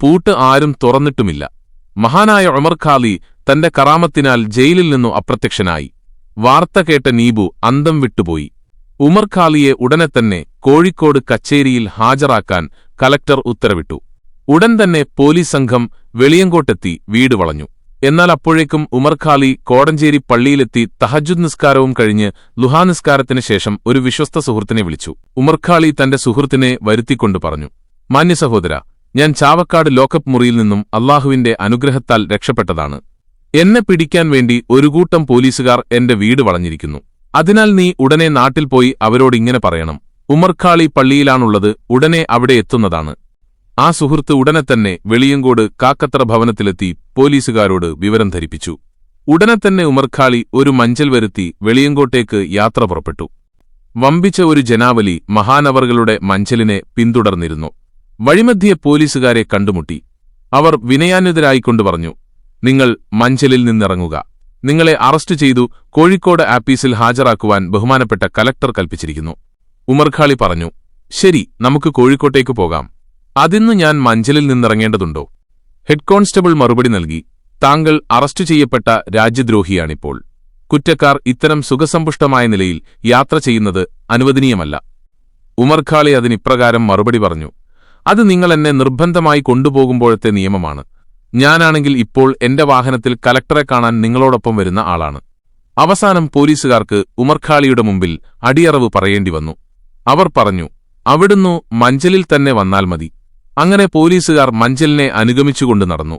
പൂട്ട് ആരും തുറന്നിട്ടുമില്ല. മഹാനായ ഉമർ ഖാലി തന്റെ കറാമത്തിനാൽ ജയിലിൽ നിന്നു അപ്രത്യക്ഷനായി. വാർത്ത കേട്ട നീബു അന്തം വിട്ടുപോയി. ഉമർ ഖാലിയെ ഉടനെ തന്നെ കോഴിക്കോട് കച്ചേരിയിൽ ഹാജരാക്കാൻ കലക്ടർ ഉത്തരവിട്ടു. ഉടൻ തന്നെ പോലീസ് സംഘം വെളിയങ്കോട്ടെത്തി വീട് വളഞ്ഞു. എന്നാൽ അപ്പോഴേക്കും ഉമർ ഖാലി കോടഞ്ചേരി പള്ളിയിലെത്തി തഹജ്ജുദ് നിസ്കാരവും കഴിഞ്ഞ് ലുഹാ നിസ്കാരത്തിന് ശേഷം ഒരു വിശ്വസ്ത സുഹൃത്തിനെ വിളിച്ചു. ഉമർ ഖാലി തന്റെ സുഹൃത്തിനെ വരുത്തിക്കൊണ്ടു പറഞ്ഞു: മാന്യസഹോദര, ഞാൻ ചാവക്കാട് ലോക്കപ്പ് മുറിയിൽ നിന്നും അല്ലാഹുവിന്റെ അനുഗ്രഹത്താൽ രക്ഷപ്പെട്ടതാണ്. എന്നെ പിടിക്കാൻ വേണ്ടി ഒരു കൂട്ടം പോലീസുകാർ എന്റെ വീട് വളഞ്ഞിരിക്കുന്നു. അതിനാൽ നീ ഉടനെ നാട്ടിൽ പോയി അവരോടിങ്ങനെ പറയണം: ഉമർ ഖാലി പള്ളിയിലാണുള്ളത്, ഉടനെ അവിടെ എത്തുന്നതാണ്. ആ സുഹൃത്ത് ഉടനെ തന്നെ വെളിയങ്കോട് കാക്കത്തറ ഭവനത്തിലെത്തി പോലീസുകാരോട് വിവരം ധരിപ്പിച്ചു. ഉടനെ തന്നെ ഉമർ ഖാലി ഒരു മഞ്ചൽ വരുത്തി വെളിയങ്കോട്ടേക്ക് യാത്ര പുറപ്പെട്ടു. വമ്പിച്ച ഒരു ജനാവലി മഹാനവറുകളുടെ മഞ്ചലിനെ പിന്തുടർന്നിരുന്നു. വഴിമധ്യേ പോലീസുകാരെ കണ്ടുമുട്ടി. അവർ വിനയാന്വിതരായിക്കൊണ്ടു പറഞ്ഞു: നിങ്ങൾ മഞ്ചലിൽ നിന്നിറങ്ങുക. നിങ്ങളെ അറസ്റ്റ് ചെയ്തു കോഴിക്കോട് ആപ്പീസിൽ ഹാജരാക്കുവാൻ ബഹുമാനപ്പെട്ട കലക്ടർ കൽപ്പിച്ചിരിക്കുന്നു. ഉമർ ഖാലി പറഞ്ഞു: ശരി, നമുക്ക് കോഴിക്കോട്ടേക്ക് പോകാം. അതിന്ന് ഞാൻ മഞ്ചലിൽ നിന്നിറങ്ങേണ്ടതുണ്ടോ? ഹെഡ് കോൺസ്റ്റബിൾ മറുപടി നൽകി: താങ്കൾ അറസ്റ്റു ചെയ്യപ്പെട്ട രാജ്യദ്രോഹിയാണിപ്പോൾ. കുറ്റക്കാർ ഇത്തരം സുഖസമ്പുഷ്ടമായ നിലയിൽ യാത്ര ചെയ്യുന്നത് അനുവദനീയമല്ല. ഉമർ ഖാലി അതിനിപ്രകാരം മറുപടി പറഞ്ഞു: അത് നിങ്ങളെന്നെ നിർബന്ധമായി കൊണ്ടുപോകുമ്പോഴത്തെ നിയമമാണ്. ഞാനാണെങ്കിൽ ഇപ്പോൾ എന്റെ വാഹനത്തിൽ കലക്ടറെ കാണാൻ നിങ്ങളോടൊപ്പം വരുന്ന ആളാണ്. അവസാനം പോലീസുകാർക്ക് ഉമർ ഖാലിയുടെ മുമ്പിൽ അടിയറവ് പറയേണ്ടി വന്നു. അവർ പറഞ്ഞു: അവിടുന്നു മഞ്ചലിൽ തന്നെ വന്നാൽ മതി. അങ്ങനെ പോലീസുകാർ മഞ്ചലിനെ അനുഗമിച്ചുകൊണ്ട് നടന്നു.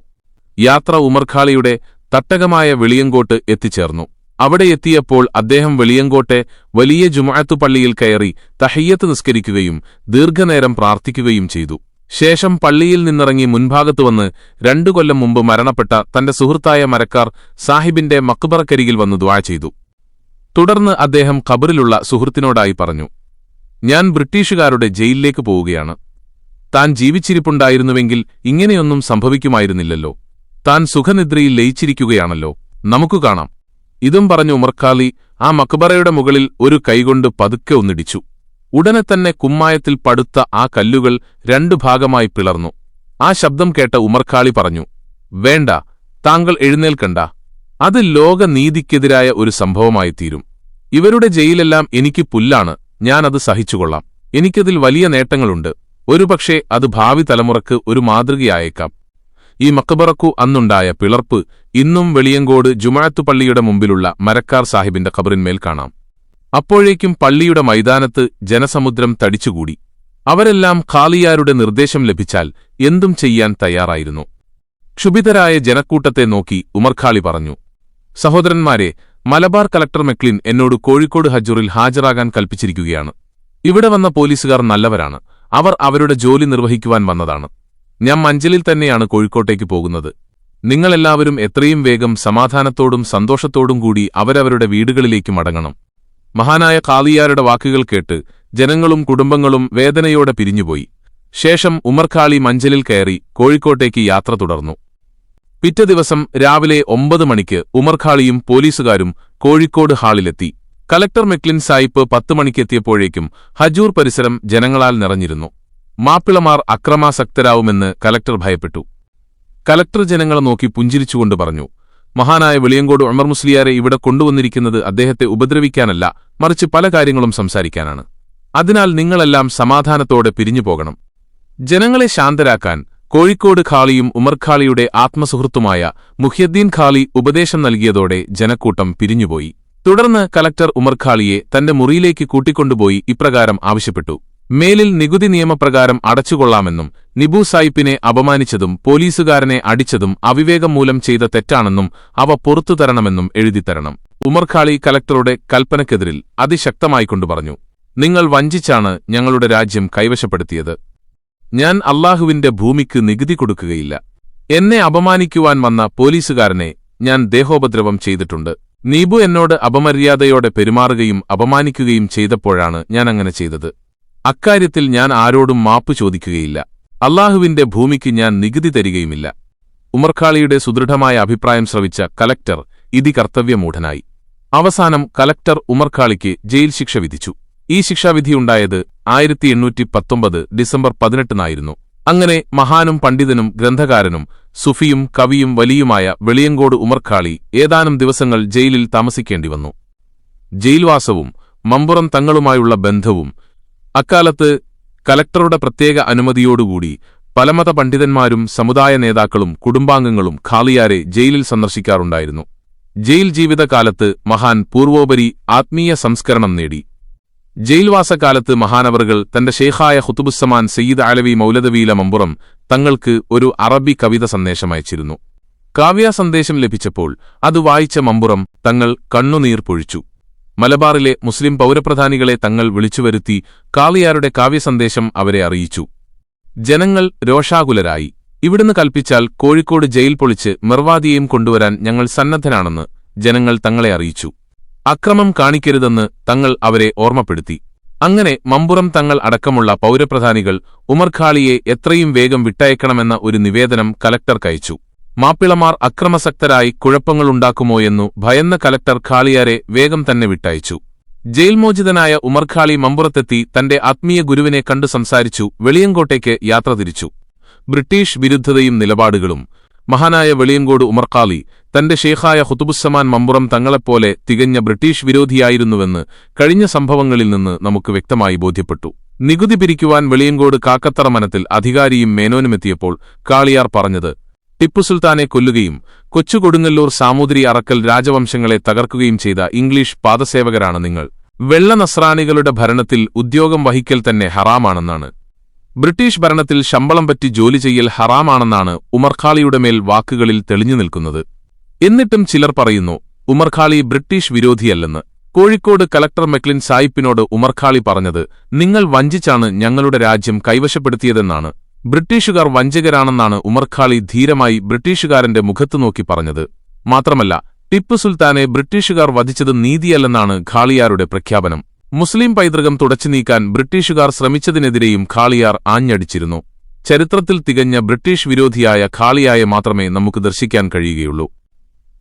യാത്ര ഉമർഖാളിയുടെ തട്ടകമായ വെളിയങ്കോട്ട് എത്തിച്ചേർന്നു. അവിടെ എത്തിയപ്പോൾ അദ്ദേഹം വെളിയങ്കോട്ടെ വലിയ ജുമുഅത്ത് പള്ളിയിൽ കയറി തഹിയ്യത്ത് നിസ്കരിക്കുകയും ദീർഘനേരം പ്രാർത്ഥിക്കുകയും ചെയ്തു. ശേഷം പള്ളിയിൽ നിന്നിറങ്ങി മുൻഭാഗത്ത് വന്ന് 2 കൊല്ലം മുമ്പ് മരണപ്പെട്ട തന്റെ സുഹൃത്തായ മരക്കാർ സാഹിബിന്റെ മക്ബറക്കരികിൽ വന്ന് ദുആ ചെയ്തു. തുടർന്ന് അദ്ദേഹം ഖബറിലുള്ള സുഹൃത്തിനോടായി പറഞ്ഞു, ഞാൻ ബ്രിട്ടീഷുകാരുടെ ജയിലിലേക്ക് പോവുകയാണ്. താൻ ജീവിച്ചിരിപ്പുണ്ടായിരുന്നുവെങ്കിൽ ഇങ്ങനെയൊന്നും സംഭവിക്കുമായിരുന്നില്ലല്ലോ. താൻ സുഖനിദ്രയിൽ ലയിച്ചിരിക്കുകയാണല്ലോ, നമുക്ക് കാണാം. ഇതും പറഞ്ഞ് ഉമർഖാളി ആ മക്ബറയുടെ മുകളിൽ ഒരു കൈകൊണ്ട് പതുക്കെ ഒന്നിടിച്ചു. ഉടനെ തന്നെ കുമ്മായത്തിൽ പടുത്ത ആ കല്ലുകൾ 2 ഭാഗമായി പിളർന്നു. ആ ശബ്ദം കേട്ട ഉമർഖാളി പറഞ്ഞു, വേണ്ട, താങ്കൾ എഴുന്നേൽക്കണ്ട. അത് ലോകനീതിക്കെതിരായ ഒരു സംഭവമായിത്തീരും. ഇവരുടെ ജയിലെല്ലാം എനിക്ക് പുല്ലാണ്. ഞാനത് സഹിച്ചുകൊള്ളാം. എനിക്കതിൽ വലിയ നേട്ടങ്ങളുണ്ട്. ഒരുപക്ഷേ അത് ഭാവി തലമുറക്ക് ഒരു മാതൃകയായേക്കാം. ഈ മക്ബറക്കു അന്നുണ്ടായ പിളർപ്പ് ഇന്നും വെളിയങ്കോട് ജുമുഅത്ത് പള്ളിയുടെ മുമ്പിലുള്ള മരക്കാർ സാഹിബിന്റെ ഖബറിന്മേൽ കാണാം. അപ്പോഴേക്കും പള്ളിയുടെ മൈതാനത്ത് ജനസമുദ്രം തടിച്ചുകൂടി. അവരെല്ലാം ഖാലിയാരുടെ നിർദ്ദേശം ലഭിച്ചാൽ എന്തും ചെയ്യാൻ തയ്യാറായിരുന്നു. ക്ഷുഭിതരായ ജനക്കൂട്ടത്തെ നോക്കി ഉമർഖാളി പറഞ്ഞു, സഹോദരന്മാരെ, മലബാർ കളക്ടർ മെക്ലിൻ എന്നോട് കോഴിക്കോട് ഹജ്ജൂറിൽ ഹാജരാകാൻ കൽപ്പിച്ചിരിക്കുകയാണ്. ഇവിടെ വന്ന പോലീസുകാർ നല്ലവരാണ്. അവർ അവരുടെ ജോലി നിർവഹിക്കുവാൻ വന്നതാണ്. ഞാൻ മഞ്ചലിൽ തന്നെയാണ് കോഴിക്കോട്ടേക്ക് പോകുന്നത്. നിങ്ങളെല്ലാവരും എത്രയും വേഗം സമാധാനത്തോടും സന്തോഷത്തോടും കൂടി അവരവരുടെ വീടുകളിലേക്ക് മടങ്ങണം. മഹാനായ ഖാലിയാരുടെ വാക്കുകൾ കേട്ട് ജനങ്ങളും കുടുംബങ്ങളും വേദനയോടെ പിരിഞ്ഞുപോയി. ശേഷം ഉമർഖാളി മഞ്ചലിൽ കയറി കോഴിക്കോട്ടേക്ക് യാത്ര തുടർന്നു. പിറ്റേ ദിവസം രാവിലെ 9 മണിക്ക് ഉമർഖാളിയും പോലീസുകാരും കോഴിക്കോട് ഹാളിലെത്തി. കളക്ടർ മെക്ലിൻ സായിപ്പ് 10 മണിക്കെത്തിയപ്പോഴേക്കും ഹജൂർ പരിസരം ജനങ്ങളാൽ നിറഞ്ഞിരുന്നു. മാപ്പിളമാർ അക്രമാസക്തരാവുമെന്ന് കലക്ടർ ഭയപ്പെട്ടു. കലക്ടർ ജനങ്ങളെ നോക്കി പുഞ്ചിരിച്ചുകൊണ്ട് പറഞ്ഞു, മഹാനായ വെളിയങ്കോട് ഉമർ മുസ്ലിയാരെ ഇവിടെ കൊണ്ടുവന്നിരിക്കുന്നത് അദ്ദേഹത്തെ ഉപദ്രവിക്കാനല്ല, മറിച്ച് പല കാര്യങ്ങളും സംസാരിക്കാനാണ്. അതിനാൽ നിങ്ങളെല്ലാം സമാധാനത്തോടെ പിരിഞ്ഞുപോകണം. ജനങ്ങളെ ശാന്തരാക്കാൻ കോഴിക്കോട് ഖാളിയും ഉമർഖാളിയുടെ ആത്മസുഹൃത്തുമായ മുഹ്യദ്ദീൻ ഖാളി ഉപദേശം നൽകിയതോടെ ജനക്കൂട്ടം പിരിഞ്ഞുപോയി. തുടർന്ന് കലക്ടർ ഉമർഖാളിയെ തന്റെ മുറിയിലേക്ക് കൂട്ടിക്കൊണ്ടുപോയി ഇപ്രകാരം ആവശ്യപ്പെട്ടു, മേലിൽ നികുതി നിയമപ്രകാരം അടച്ചുകൊള്ളാമെന്നും നിബു സായിപ്പിനെ അപമാനിച്ചതും പോലീസുകാരനെ അടിച്ചതും അവിവേകം മൂലം ചെയ്ത തെറ്റാണെന്നും അവ പുറത്തുതരണമെന്നും എഴുതിത്തരണം. ഉമർഖാളി കലക്ടറുടെ കൽപ്പനക്കെതിരിൽ അതിശക്തമായിക്കൊണ്ടു പറഞ്ഞു, നിങ്ങൾ വഞ്ചിച്ചാണ് ഞങ്ങളുടെ രാജ്യം കൈവശപ്പെടുത്തിയത്. ഞാൻ അല്ലാഹുവിന്റെ ഭൂമിക്ക് നികുതി കൊടുക്കുകയില്ല. എന്നെ അപമാനിക്കുവാൻ വന്ന പോലീസുകാരനെ ഞാൻ ദേഹോപദ്രവം ചെയ്തിട്ടുണ്ട്. നീബു എന്നോട് അപമര്യാദയോടെ പെരുമാറുകയും അപമാനിക്കുകയും ചെയ്തപ്പോഴാണ് ഞാനങ്ങനെ ചെയ്തത്. അക്കാര്യത്തിൽ ഞാൻ ആരോടും മാപ്പു ചോദിക്കുകയില്ല. അല്ലാഹുവിന്റെ ഭൂമിക്ക് ഞാൻ നികുതി തരികയുമില്ല. ഉമർഖാളിയുടെ സുദൃഢമായ അഭിപ്രായം ശ്രവിച്ച കലക്ടർ കർത്തവ്യമൂഢനായി. അവസാനം കലക്ടർ ഉമർഖാളിക്ക് ജയിൽ ശിക്ഷ വിധിച്ചു. ഈ ശിക്ഷാവിധിയുണ്ടായത് 1819 ഡിസംബർ 18 അങ്ങനെ മഹാനും പണ്ഡിതനും ഗ്രന്ഥകാരനും സുഫിയും കവിയും വലിയുമായ വെളിയങ്കോട് ഉമർഖാളി ഏതാനും ദിവസങ്ങൾ ജയിലിൽ താമസിക്കേണ്ടിവന്നു. ജയിൽവാസവും മമ്പുറം തങ്ങളുമായുള്ള ബന്ധവും അക്കാലത്ത് കലക്ടറുടെ പ്രത്യേക അനുമതിയോടുകൂടി പലമത പണ്ഡിതന്മാരും സമുദായ നേതാക്കളും കുടുംബാംഗങ്ങളും ഖാലിയാരെ ജയിലിൽ സന്ദർശിക്കാറുണ്ടായിരുന്നു. ജയിൽ ജീവിതകാലത്ത് മഹാൻ പൂർവോപരി ആത്മീയ സംസ്കരണം നേടി. ജയിൽവാസകാലത്ത് മഹാനവറുകൾ തന്റെ ഷേഖായ ഖുതുബുസ്സമാൻ സയ്യിദ് അലവി മൗലദവീല മമ്പുറം തങ്ങൾക്ക് ഒരു അറബി കവിത സന്ദേശമയച്ചിരുന്നു. കാവ്യസന്ദേശം ലഭിച്ചപ്പോൾ അത് വായിച്ച മമ്പുറം തങ്ങൾ കണ്ണുനീർ പൊഴിച്ചു. മലബാറിലെ മുസ്ലിം പൗരപ്രധാനികളെ തങ്ങൾ വിളിച്ചുവരുത്തി ഖാലിയാരുടെ കാവ്യസന്ദേശം അവരെ അറിയിച്ചു. ജനങ്ങൾ രോഷാകുലരായി. ഇവിടുന്ന് കൽപ്പിച്ചാൽ കോഴിക്കോട് ജയിൽ പൊളിച്ച് മിർവാദിയെയും കൊണ്ടുവരാൻ ഞങ്ങൾ സന്നദ്ധനാണെന്ന് ജനങ്ങൾ തങ്ങളെ അറിയിച്ചു. അക്രമം കാണിക്കരുതെന്ന് തങ്ങൾ അവരെ ഓർമ്മപ്പെടുത്തി. അങ്ങനെ മമ്പുറം തങ്ങൾ അടക്കമുള്ള പൗരപ്രധാനികൾ ഉമർഖാളിയെ എത്രയും വേഗം വിട്ടയക്കണമെന്ന ഒരു നിവേദനം കലക്ടർക്കയച്ചു. മാപ്പിളമാർ അക്രമസക്തരായി കുഴപ്പങ്ങളുണ്ടാക്കുമോയെന്നു ഭയന്ന കലക്ടർ ഖാളിയാരെ വേഗം തന്നെ വിട്ടയച്ചു. ജയിൽമോചിതനായ ഉമർഖാളി മമ്പുറത്തെത്തി തന്റെ ആത്മീയ ഗുരുവിനെ കണ്ടു സംസാരിച്ചു വെളിയങ്കോട്ടേക്ക് യാത്ര തിരിച്ചു. ബ്രിട്ടീഷ് വിരുദ്ധതയും നിലപാടുകളും മഹാനായ വെളിയങ്കോട് ഉമർഖാളി തന്റെ ഷേഖായ ഖുതുബുസ്സമാൻ മമ്പുറം തങ്ങളെപ്പോലെ തികഞ്ഞ ബ്രിട്ടീഷ് വിരോധിയായിരുന്നുവെന്ന് കഴിഞ്ഞ സംഭവങ്ങളിൽ നിന്ന് നമുക്ക് വ്യക്തമായി ബോധ്യപ്പെട്ടു. നികുതി പിരിക്കുവാൻ വെളിയങ്കോട് കാക്കത്തറ മനത്തിൽ അധികാരിയും മേനോനുമെത്തിയപ്പോൾ കാളിയാർ പറഞ്ഞത്, ടിപ്പുസുൽത്താനെ കൊല്ലുകയും കൊച്ചുകൊടുങ്ങല്ലൂർ സാമൂതിരി അറക്കൽ രാജവംശങ്ങളെ തകർക്കുകയും ചെയ്ത ഇംഗ്ലീഷ് പാദസേവകരാണ് നിങ്ങൾ. വെള്ള നസ്രാണികളുടെ ഭരണത്തിൽ ഉദ്യോഗം വഹിക്കൽ തന്നെ ഹറാമാണെന്നാണ്. ബ്രിട്ടീഷ് ഭരണത്തിൽ ശമ്പളം പറ്റി ജോലി ചെയ്യൽ ഹറാമാണെന്നാണ് ഉമർഖാളിയുടെ മേൽ വാക്കുകളിൽ തെളിഞ്ഞു നിൽക്കുന്നത്. എന്നിട്ടും ചിലർ പറയുന്നു ഉമർഖാളി ബ്രിട്ടീഷ് വിരോധിയല്ലെന്ന്. കോഴിക്കോട് കലക്ടർ മെക്ലിൻ സായിപ്പിനോട് ഉമർഖാളി പറഞ്ഞത്, നിങ്ങൾ വഞ്ചിച്ചാണ് ഞങ്ങളുടെ രാജ്യം കൈവശപ്പെടുത്തിയതെന്നാണ്. ബ്രിട്ടീഷുകാർ വഞ്ചകരാണെന്നാണ് ഉമർഖാളി ധീരമായി ബ്രിട്ടീഷുകാരന്റെ മുഖത്തു നോക്കി പറഞ്ഞത്. മാത്രമല്ല, ടിപ്പു സുൽത്താനെ ബ്രിട്ടീഷുകാർ വധിച്ചത് നീതിയല്ലെന്നാണ് ഖാളിയാരുടെ പ്രഖ്യാപനം. മുസ്ലിം പൈതൃകം തുടച്ചുനീക്കാൻ ബ്രിട്ടീഷുകാർ ശ്രമിച്ചതിനെതിരെയും ഖാളിയാർ ആഞ്ഞടിച്ചിരുന്നു. ചരിത്രത്തിൽ തികഞ്ഞ ബ്രിട്ടീഷ് വിരോധിയായ ഖാളിയായെ മാത്രമേ നമുക്ക് ദർശിക്കാൻ കഴിയുകയുള്ളൂ.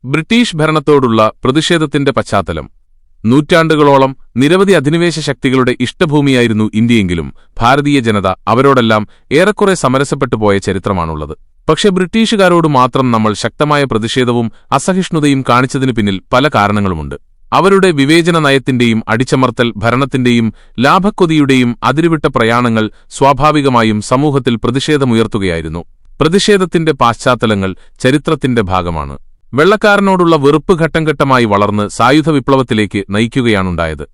ബ്രിട്ടീഷ് ഭരണത്തോടുള്ള പ്രതിഷേധത്തിന്റെ പശ്ചാത്തലം. നൂറ്റാണ്ടുകളോളം നിരവധി അധിനിവേശ ശക്തികളുടെ ഇഷ്ടഭൂമിയായിരുന്നു ഇന്ത്യയെങ്കിലും ഭാരതീയ ജനത അവരോടെല്ലാം ഏറെക്കുറെ സമരസപ്പെട്ടു പോയ ചരിത്രമാണുള്ളത്. പക്ഷെ ബ്രിട്ടീഷുകാരോട് മാത്രം നമ്മൾ ശക്തമായ പ്രതിഷേധവും അസഹിഷ്ണുതയും കാണിച്ചതിനു പിന്നിൽ പല കാരണങ്ങളുമുണ്ട്. അവരുടെ വിവേചന നയത്തിന്റെയും അടിച്ചമർത്തൽ ഭരണത്തിന്റെയും ലാഭക്കൊതിയുടെയും അതിരുവിട്ട പ്രയാണങ്ങൾ സ്വാഭാവികമായും സമൂഹത്തിൽ പ്രതിഷേധമുയർത്തുകയായിരുന്നു. പ്രതിഷേധത്തിന്റെ പാശ്ചാത്തലങ്ങൾ ചരിത്രത്തിന്റെ ഭാഗമാണ്. വെള്ളക്കാരനോടുള്ള വെറുപ്പ് ഘട്ടം ഘട്ടമായി വളർന്ന് സായുധ വിപ്ലവത്തിലേക്ക് നയിക്കുകയാണുണ്ടായത്.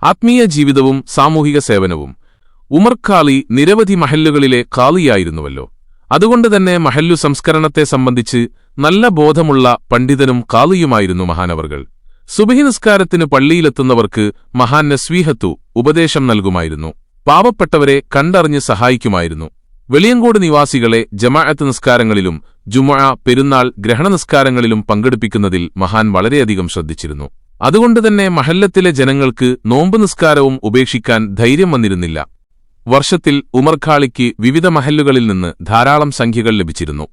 ആത്മീയ ജീവിതവും സാമൂഹിക സേവനവും. ഉമർഖാളി നിരവധി മഹല്ലുകളിലെ ഖാളിയായിരുന്നുവല്ലോ. അതുകൊണ്ടുതന്നെ മഹല്ലു സംസ്കരണത്തെ സംബന്ധിച്ച് നല്ല ബോധമുള്ള പണ്ഡിതനും ഖാളിയുമായിരുന്നു മഹാനവർകൾ. സുബഹി നിസ്കാരത്തിന് പള്ളിയിലെത്തുന്നവർക്ക് മഹാൻ നസ്വീഹത്തു ഉപദേശം നൽകുമായിരുന്നു. പാവപ്പെട്ടവരെ കണ്ടറിഞ്ഞ് സഹായിക്കുമായിരുന്നു. വെളിയങ്കോട് നിവാസികളെ ജമാഅത്ത് നിസ്കാരങ്ങളിലും ജുമുഅ, പെരുന്നാൾ, ഗ്രഹണ നിസ്കാരങ്ങളിലും പങ്കെടുപ്പിക്കുന്നതിൽ മഹാൻ വളരെയധികം ശ്രദ്ധിച്ചിരുന്നു. അതുകൊണ്ടുതന്നെ മഹല്ലത്തിലെ ജനങ്ങൾക്ക് നോമ്പ് നിസ്കാരവും ഉപേക്ഷിക്കാൻ ധൈര്യം വന്നിരുന്നില്ല. വർഷത്തിൽ ഉമർഖാളിക്ക് വിവിധ മഹല്ലുകളിൽ നിന്ന് ധാരാളം സംഖ്യകൾ ലഭിച്ചിരുന്നു.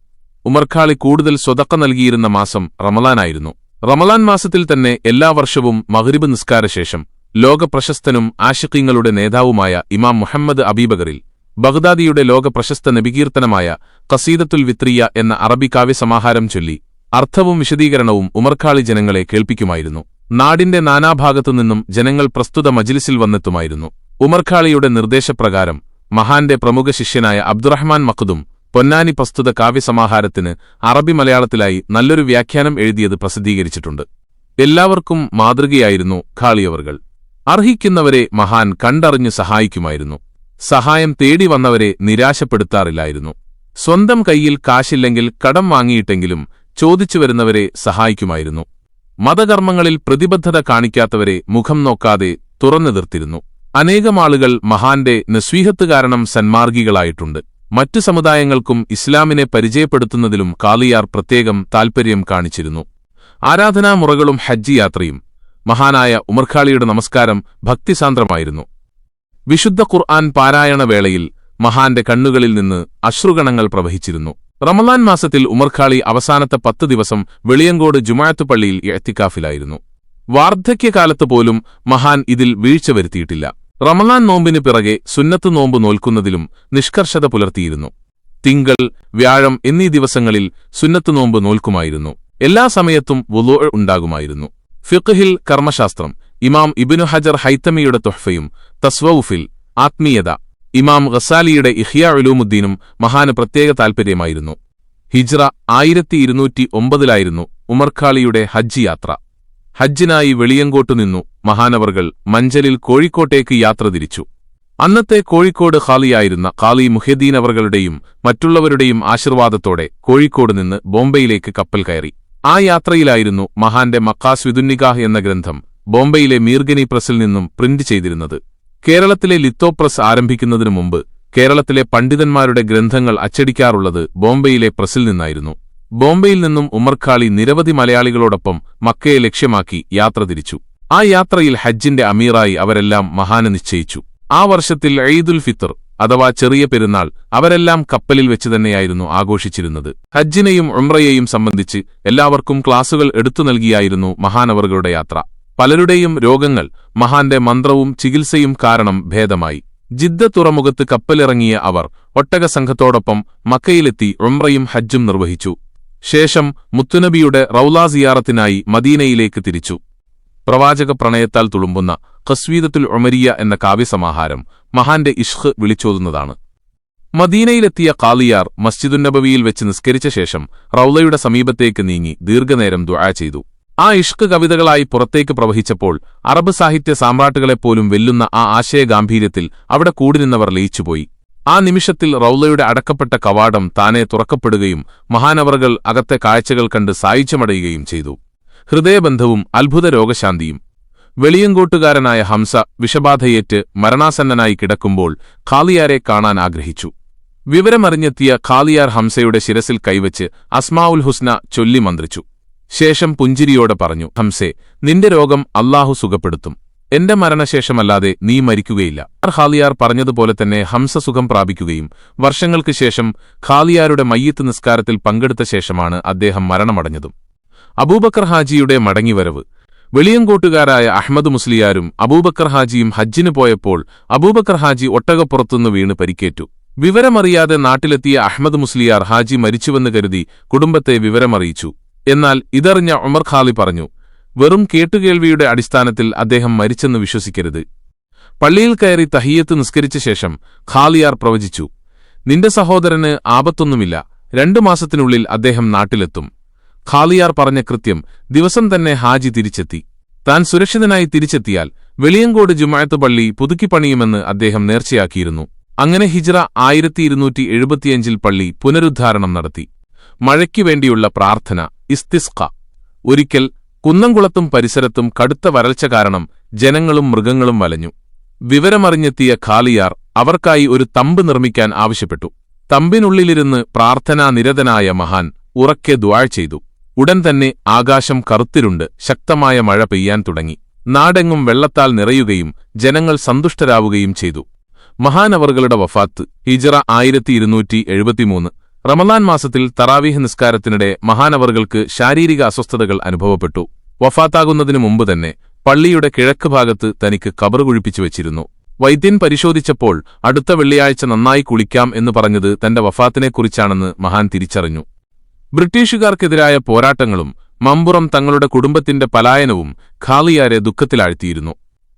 ഉമർഖാളി കൂടുതൽ സ്വതക്ക നൽകിയിരുന്ന മാസം റമളാനായിരുന്നു. റമളാൻ മാസത്തിൽ തന്നെ എല്ലാ വർഷവും മഗ്രിബ് നിസ്കാരശേഷം ലോകപ്രശസ്തനും ആശിഖീങ്ങളുടെ നേതാവുമായ ഇമാം മുഹമ്മദ് അബീബകരിൽ ബഗ്ദാദിയുടെ ലോകപ്രശസ്ത നബികീർത്തനമായ ഖസീദത്തുൽ വിത്രിയ എന്ന അറബി കാവ്യസമാഹാരം ചൊല്ലി അർത്ഥവും വിശദീകരണവും ഉമർഖാളി ജനങ്ങളെ കേൾപ്പിക്കുമായിരുന്നു. നാടിന്റെ നാനാഭാഗത്തുനിന്നും ജനങ്ങൾ പ്രസ്തുത മജ്ലിസിൽ വന്നെത്തുമായിരുന്നു. ഉമർഖാളിയുടെ നിർദ്ദേശപ്രകാരം മഹാന്റെ പ്രമുഖ ശിഷ്യനായ അബ്ദുറഹ്മാൻ മഖ്ദും പൊന്നാനി പ്രസ്തുത കാവ്യസമാഹാരത്തിന് അറബി മലയാളത്തിലായി നല്ലൊരു വ്യാഖ്യാനം എഴുതിയത് പ്രസിദ്ധീകരിച്ചിട്ടുണ്ട്. എല്ലാവർക്കും മാതൃകയായിരുന്നു ഖാളിയവർകൾ. അർഹിക്കുന്നവരെ മഹാൻ കണ്ടറിഞ്ഞു സഹായിക്കുമായിരുന്നു. സഹായം തേടി വന്നവരെ നിരാശപ്പെടുത്താറില്ലായിരുന്നു. സ്വന്തം കൈയിൽ കാശില്ലെങ്കിൽ കടം വാങ്ങിയിട്ടെങ്കിലും ചോദിച്ചു വരുന്നവരെ സഹായിക്കുമായിരുന്നു. മതകർമ്മങ്ങളിൽ പ്രതിബദ്ധത കാണിക്കാത്തവരെ മുഖം നോക്കാതെ തുറന്നെതിർത്തിരുന്നു. അനേകമാളുകൾ മഹാന്റെ നസ്വീഹത്ത് കാരണം സന്മാർഗികളായിട്ടുണ്ട്. മറ്റു സമുദായങ്ങൾക്കും ഇസ്ലാമിനെ പരിചയപ്പെടുത്തുന്നതിലും ഖാളിയാർ പ്രത്യേകം താൽപര്യം കാണിച്ചിരുന്നു. ആരാധനാമുറകളും ഹജ്ജ് യാത്രയും. മഹാനായ ഉമർഖാളിയുടെ നമസ്കാരം ഭക്തിസാന്ദ്രമായിരുന്നു. വിശുദ്ധ ഖുർആൻ പാരായണ വേളയിൽ മഹാന്റെ കണ്ണുകളിൽ നിന്ന് അശ്രുഗണങ്ങൾ പ്രവഹിച്ചിരുന്നു. റമളാൻ മാസത്തിൽ ഉമർഖാളി അവസാനത്തെ 10 ദിവസം വെളിയങ്കോട് ജുമുഅത്ത് പള്ളിയിൽ ഇഅ്തികാഫിലായിരുന്നു. വാർദ്ധക്യകാലത്ത് പോലും മഹാൻ ഇതിൽ വീഴ്ച വരുത്തിയിട്ടില്ല. റമളാൻ നോമ്പിന് പിറകെ സുന്നത്ത് നോമ്പ് നോൽക്കുന്നതിലും നിഷ്കർഷത പുലർത്തിയിരുന്നു. തിങ്കൾ, വ്യാഴം എന്നീ ദിവസങ്ങളിൽ സുന്നത്ത് നോമ്പ് നോൽക്കുമായിരുന്നു. എല്ലാ സമയത്തും വുളൂഅ് ഉണ്ടാകുമായിരുന്നു. ഫിഖ്ഹിൽ കർമ്മശാസ്ത്രം. ഇമാം ഇബ്നു ഹജർ ഹൈതമിയുടെ തുഹ്ഫയും തസ്വവുഫിൽ ആത്മീയത. ഇമാം ഗസാലിയുടെ ഇഹ്യാ ഉലൂമുദ്ദീനും മഹാന് പ്രത്യേക താൽപര്യമായിരുന്നു. ഹിജ്റ 1209 ഉമർഖാളിയുടെ ഹജ്ജ് യാത്ര. ഹജ്ജിനായി വെളിയങ്കോട്ടുനിന്നു മഹാനവർകൾ മഞ്ചലിൽ കോഴിക്കോട്ടേക്ക് യാത്ര തിരിച്ചു. അന്നത്തെ കോഴിക്കോട് ഖാളിയായിരുന്ന ഖാളി മുഹ്യദ്ദീൻ അവർകളുടെയും മറ്റുള്ളവരുടെയും ആശീർവാദത്തോടെ കോഴിക്കോട് നിന്ന് ബോംബെയിലേക്ക് കപ്പൽ കയറി. ആ യാത്രയിലായിരുന്നു മഹാന്റെ മഖാസ്വിദുന്നികാഹ് എന്ന ഗ്രന്ഥം ബോംബെയിലെ മീർഗനി പ്രസിൽ നിന്നും പ്രിന്റ് ചെയ്തിരുന്നത്. കേരളത്തിലെ ലിത്തോ പ്രസ് ആരംഭിക്കുന്നതിനു മുമ്പ് കേരളത്തിലെ പണ്ഡിതന്മാരുടെ ഗ്രന്ഥങ്ങൾ അച്ചടിക്കാറുള്ളത് ബോംബെയിലെ പ്രസിൽ നിന്നായിരുന്നു. ബോംബെയിൽ നിന്നും ഉമർഖാളി നിരവധി മലയാളികളോടൊപ്പം മക്കയെ ലക്ഷ്യമാക്കി യാത്ര തിരിച്ചു. ആ യാത്രയിൽ ഹജ്ജിന്റെ അമീറായി അവരെല്ലാം മഹാന് നിശ്ചയിച്ചു. ആ വർഷത്തിൽ ഈദുൽ ഫിത്ർ അഥവാ ചെറിയ പെരുന്നാൾ അവരെല്ലാം കപ്പലിൽ വെച്ചുതന്നെയായിരുന്നു ആഘോഷിച്ചിരുന്നത്. ഹജ്ജിനെയും ഉംറയെയും സംബന്ധിച്ച് എല്ലാവർക്കും ക്ലാസുകൾ എടുത്തു നൽകിയായിരുന്നു മഹാനവറുകളുടെ യാത്ര. പലരുടെയും രോഗങ്ങൾ മഹാന്റെ മന്ത്രവും ചികിത്സയും കാരണം ഭേദമായി. ജിദ്ദ തുറമുഖത്ത് കപ്പലിറങ്ങിയ അവർ ഒട്ടകസംഘത്തോടൊപ്പം മക്കയിലെത്തി ഉംറയും ഹജ്ജും നിർവഹിച്ചു. ശേഷം മുത്തുനബിയുടെ റൗളാ സിയാറത്തിനായി മദീനയിലേക്ക് തിരിച്ചു. പ്രവാചക പ്രണയത്താൽ തുളുമ്പുന്ന ഖസ്വീദത്തുൽ ഉമരിയ എന്ന കാവ്യസമാഹാരം മഹാന്റെ ഇഷ്ഖ് വിളിച്ചോതുന്നതാണ്. മദീനയിലെത്തിയ ഖാളിയാർ മസ്ജിദുന്നബവിയിൽ വെച്ച് നിസ്കരിച്ച ശേഷം റൗളയുടെ സമീപത്തേക്ക് നീങ്ങി ദീർഘനേരം ദുആ ചെയ്തു. ആ ഇഷ്ഖ് കവിതകളായി പുറത്തേക്ക് പ്രവഹിച്ചപ്പോൾ അറബ് സാഹിത്യ സാമ്രാട്ടുകളെപ്പോലും വെല്ലുന്ന ആ ആശയഗാംഭീര്യത്തിൽ അവിടെ കൂടി നിന്നവർ ലയിച്ചുപോയി. ആ നിമിഷത്തിൽ റൗളയുടെ അടക്കപ്പെട്ട കവാടം താനെ തുറക്കപ്പെടുകയും മഹാനവറുകൾ അകത്തെ കാഴ്ചകൾ കണ്ട് സായുജ്യമടയുകയും ചെയ്തു. ഹൃദയബന്ധവും അത്ഭുത രോഗശാന്തിയും. വെളിയങ്കോട്ടുകാരനായ ഹംസ വിഷബാധയേറ്റ് മരണാസന്നനായി കിടക്കുമ്പോൾ ഖാലിയാരെ കാണാൻ ആഗ്രഹിച്ചു. വിവരമറിഞ്ഞെത്തിയ ഖാലിയാർ ഹംസയുടെ ശിരസിൽ കൈവച്ച് അസ്മാഉൽ ഹുസ്ന ചൊല്ലി മന്ത്രിച്ചു. ശേഷം പുഞ്ചിരിയോടെ പറഞ്ഞു, ഹംസേ, നിന്റെ രോഗം അല്ലാഹു സുഖപ്പെടുത്തും. എന്റെ മരണശേഷമല്ലാതെ നീ മരിക്കുകയില്ല. ഖാലിയാർ പറഞ്ഞതുപോലെ തന്നെ ഹംസ സുഖം പ്രാപിക്കുകയും വർഷങ്ങൾക്ക് ശേഷം ഖാലിയാരുടെ മയ്യിത്ത് നിസ്കാരത്തിൽ പങ്കെടുത്ത ശേഷമാണ് അദ്ദേഹം മരണമടഞ്ഞതും. അബൂബക്കർ ഹാജിയുടെ മടങ്ങിവരവ്. വെളിയങ്കോട്ടുകാരായ അഹ്മദ് മുസ്ലിയാരും അബൂബക്കർ ഹാജിയും ഹജ്ജിന് പോയപ്പോൾ അബൂബക്കർ ഹാജി ഒട്ടകപ്പുറത്തുനിന്ന് വീണ് പരിക്കേറ്റു. വിവരമറിയാതെ നാട്ടിലെത്തിയ അഹ്മദ് മുസ്ലിയാർ ഹാജി മരിച്ചുവെന്ന് കരുതി കുടുംബത്തെ വിവരമറിയിച്ചു. എന്നാൽ ഇതറിഞ്ഞ ഉമർ ഖാലി പറഞ്ഞു, വെറും കേട്ടുകേൾവിയുടെ അടിസ്ഥാനത്തിൽ അദ്ദേഹം മരിച്ചെന്ന് വിശ്വസിക്കരുത്. പള്ളിയിൽ കയറി തഹിയ്യത്ത് നിസ്കരിച്ച ശേഷം ഖാലിയാർ പ്രവചിച്ചു, നിന്റെ സഹോദരന് ആപത്തൊന്നുമില്ല, 2 മാസത്തിനുള്ളിൽ അദ്ദേഹം നാട്ടിലെത്തും. ഖാലിയാർ പറഞ്ഞ കൃത്യം ദിവസം തന്നെ ഹാജി തിരിച്ചെത്തി. താൻ സുരക്ഷിതനായി തിരിച്ചെത്തിയാൽ വെളിയങ്കോട് ജുമുഅത്ത് പള്ളി പുതുക്കിപ്പണിയുമെന്ന് അദ്ദേഹം നേർച്ചയാക്കിയിരുന്നു. അങ്ങനെ ഹിജ്റ 1275 പള്ളി പുനരുദ്ധാരണം നടത്തി. മഴയ്ക്കു വേണ്ടിയുള്ള പ്രാർത്ഥന, ഇസ്തിസ്ഖ. ഒരിക്കൽ കുന്നംകുളത്തും പരിസരത്തും കടുത്ത വരൾച്ച കാരണം ജനങ്ങളും മൃഗങ്ങളും വലഞ്ഞു. വിവരമറിഞ്ഞെത്തിയ ഖാലിയാർ അവർക്കായി ഒരു തമ്പ് നിർമ്മിക്കാൻ ആവശ്യപ്പെട്ടു. തമ്പിനുള്ളിലിരുന്ന് പ്രാർത്ഥനാനിരതനായ മഹാൻ ഉറക്കെ ദുആ ചെയ്തു. ഉടൻ തന്നെ ആകാശം കറുത്തിരുണ്ട് ശക്തമായ മഴ പെയ്യാൻ തുടങ്ങി. നാടെങ്ങും വെള്ളത്താൽ നിറയുകയും ജനങ്ങൾ സന്തുഷ്ടരാവുകയും ചെയ്തു. മഹാനവറുകളുടെ വഫാത്ത് ഹിജ്റ 1273. റമളാൻ മാസത്തിൽ തറാവീഹ് നിസ്കാരത്തിനിടെ മഹാനവറുകൾക്ക് ശാരീരിക അസ്വസ്ഥതകൾ അനുഭവപ്പെട്ടു. വഫാത്താകുന്നതിനു മുമ്പ് തന്നെ പള്ളിയുടെ കിഴക്ക് ഭാഗത്ത് തനിക്ക് ഖബർ കുഴിപ്പിച്ചു വച്ചിരുന്നു. വൈദ്യൻ പരിശോധിച്ചപ്പോൾ അടുത്ത വെള്ളിയാഴ്ച നന്നായി കുളിക്കാം എന്ന് പറഞ്ഞത് തന്റെ വഫാത്തിനെക്കുറിച്ചാണെന്ന് മഹാൻ തിരിച്ചറിഞ്ഞു. ബ്രിട്ടീഷുകാർക്കെതിരായ പോരാട്ടങ്ങളും മമ്പുറം തങ്ങളുടെ കുടുംബത്തിന്റെ പലായനവും ഖാലിയാരെ ദുഃഖത്തിലാഴ്ത്തിയിരുന്നു.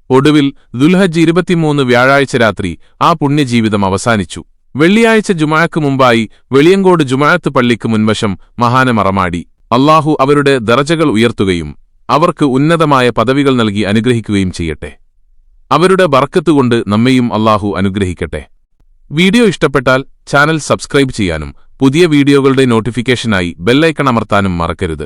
ഒടുവിൽ ദുൽഹജ്ജ് 23 വ്യാഴാഴ്ച രാത്രി ആ പുണ്യജീവിതം അവസാനിച്ചു. വെള്ളിയാഴ്ച ജുമുഅക്ക് മുമ്പായി വെളിയങ്കോട് ജുമുഅത്ത് പള്ളിക്ക് മുൻവശം മഹാനെ മറമാടി. അല്ലാഹു അവരുടെ ദറജകൾ ഉയർത്തുകയും അവർക്ക് ഉന്നതമായ പദവികൾ നൽകി അനുഗ്രഹിക്കുകയും ചെയ്യട്ടെ. അവരുടെ ബർക്കത്തുകൊണ്ട് നമ്മെയും അല്ലാഹു അനുഗ്രഹിക്കട്ടെ. വീഡിയോ ഇഷ്ടപ്പെട്ടാൽ ചാനൽ സബ്സ്ക്രൈബ് ചെയ്യാനും പുതിയ വീഡിയോകളുടെ നോട്ടിഫിക്കേഷനായി ബെല്ലൈക്കൺ അമർത്താനും മറക്കരുത്.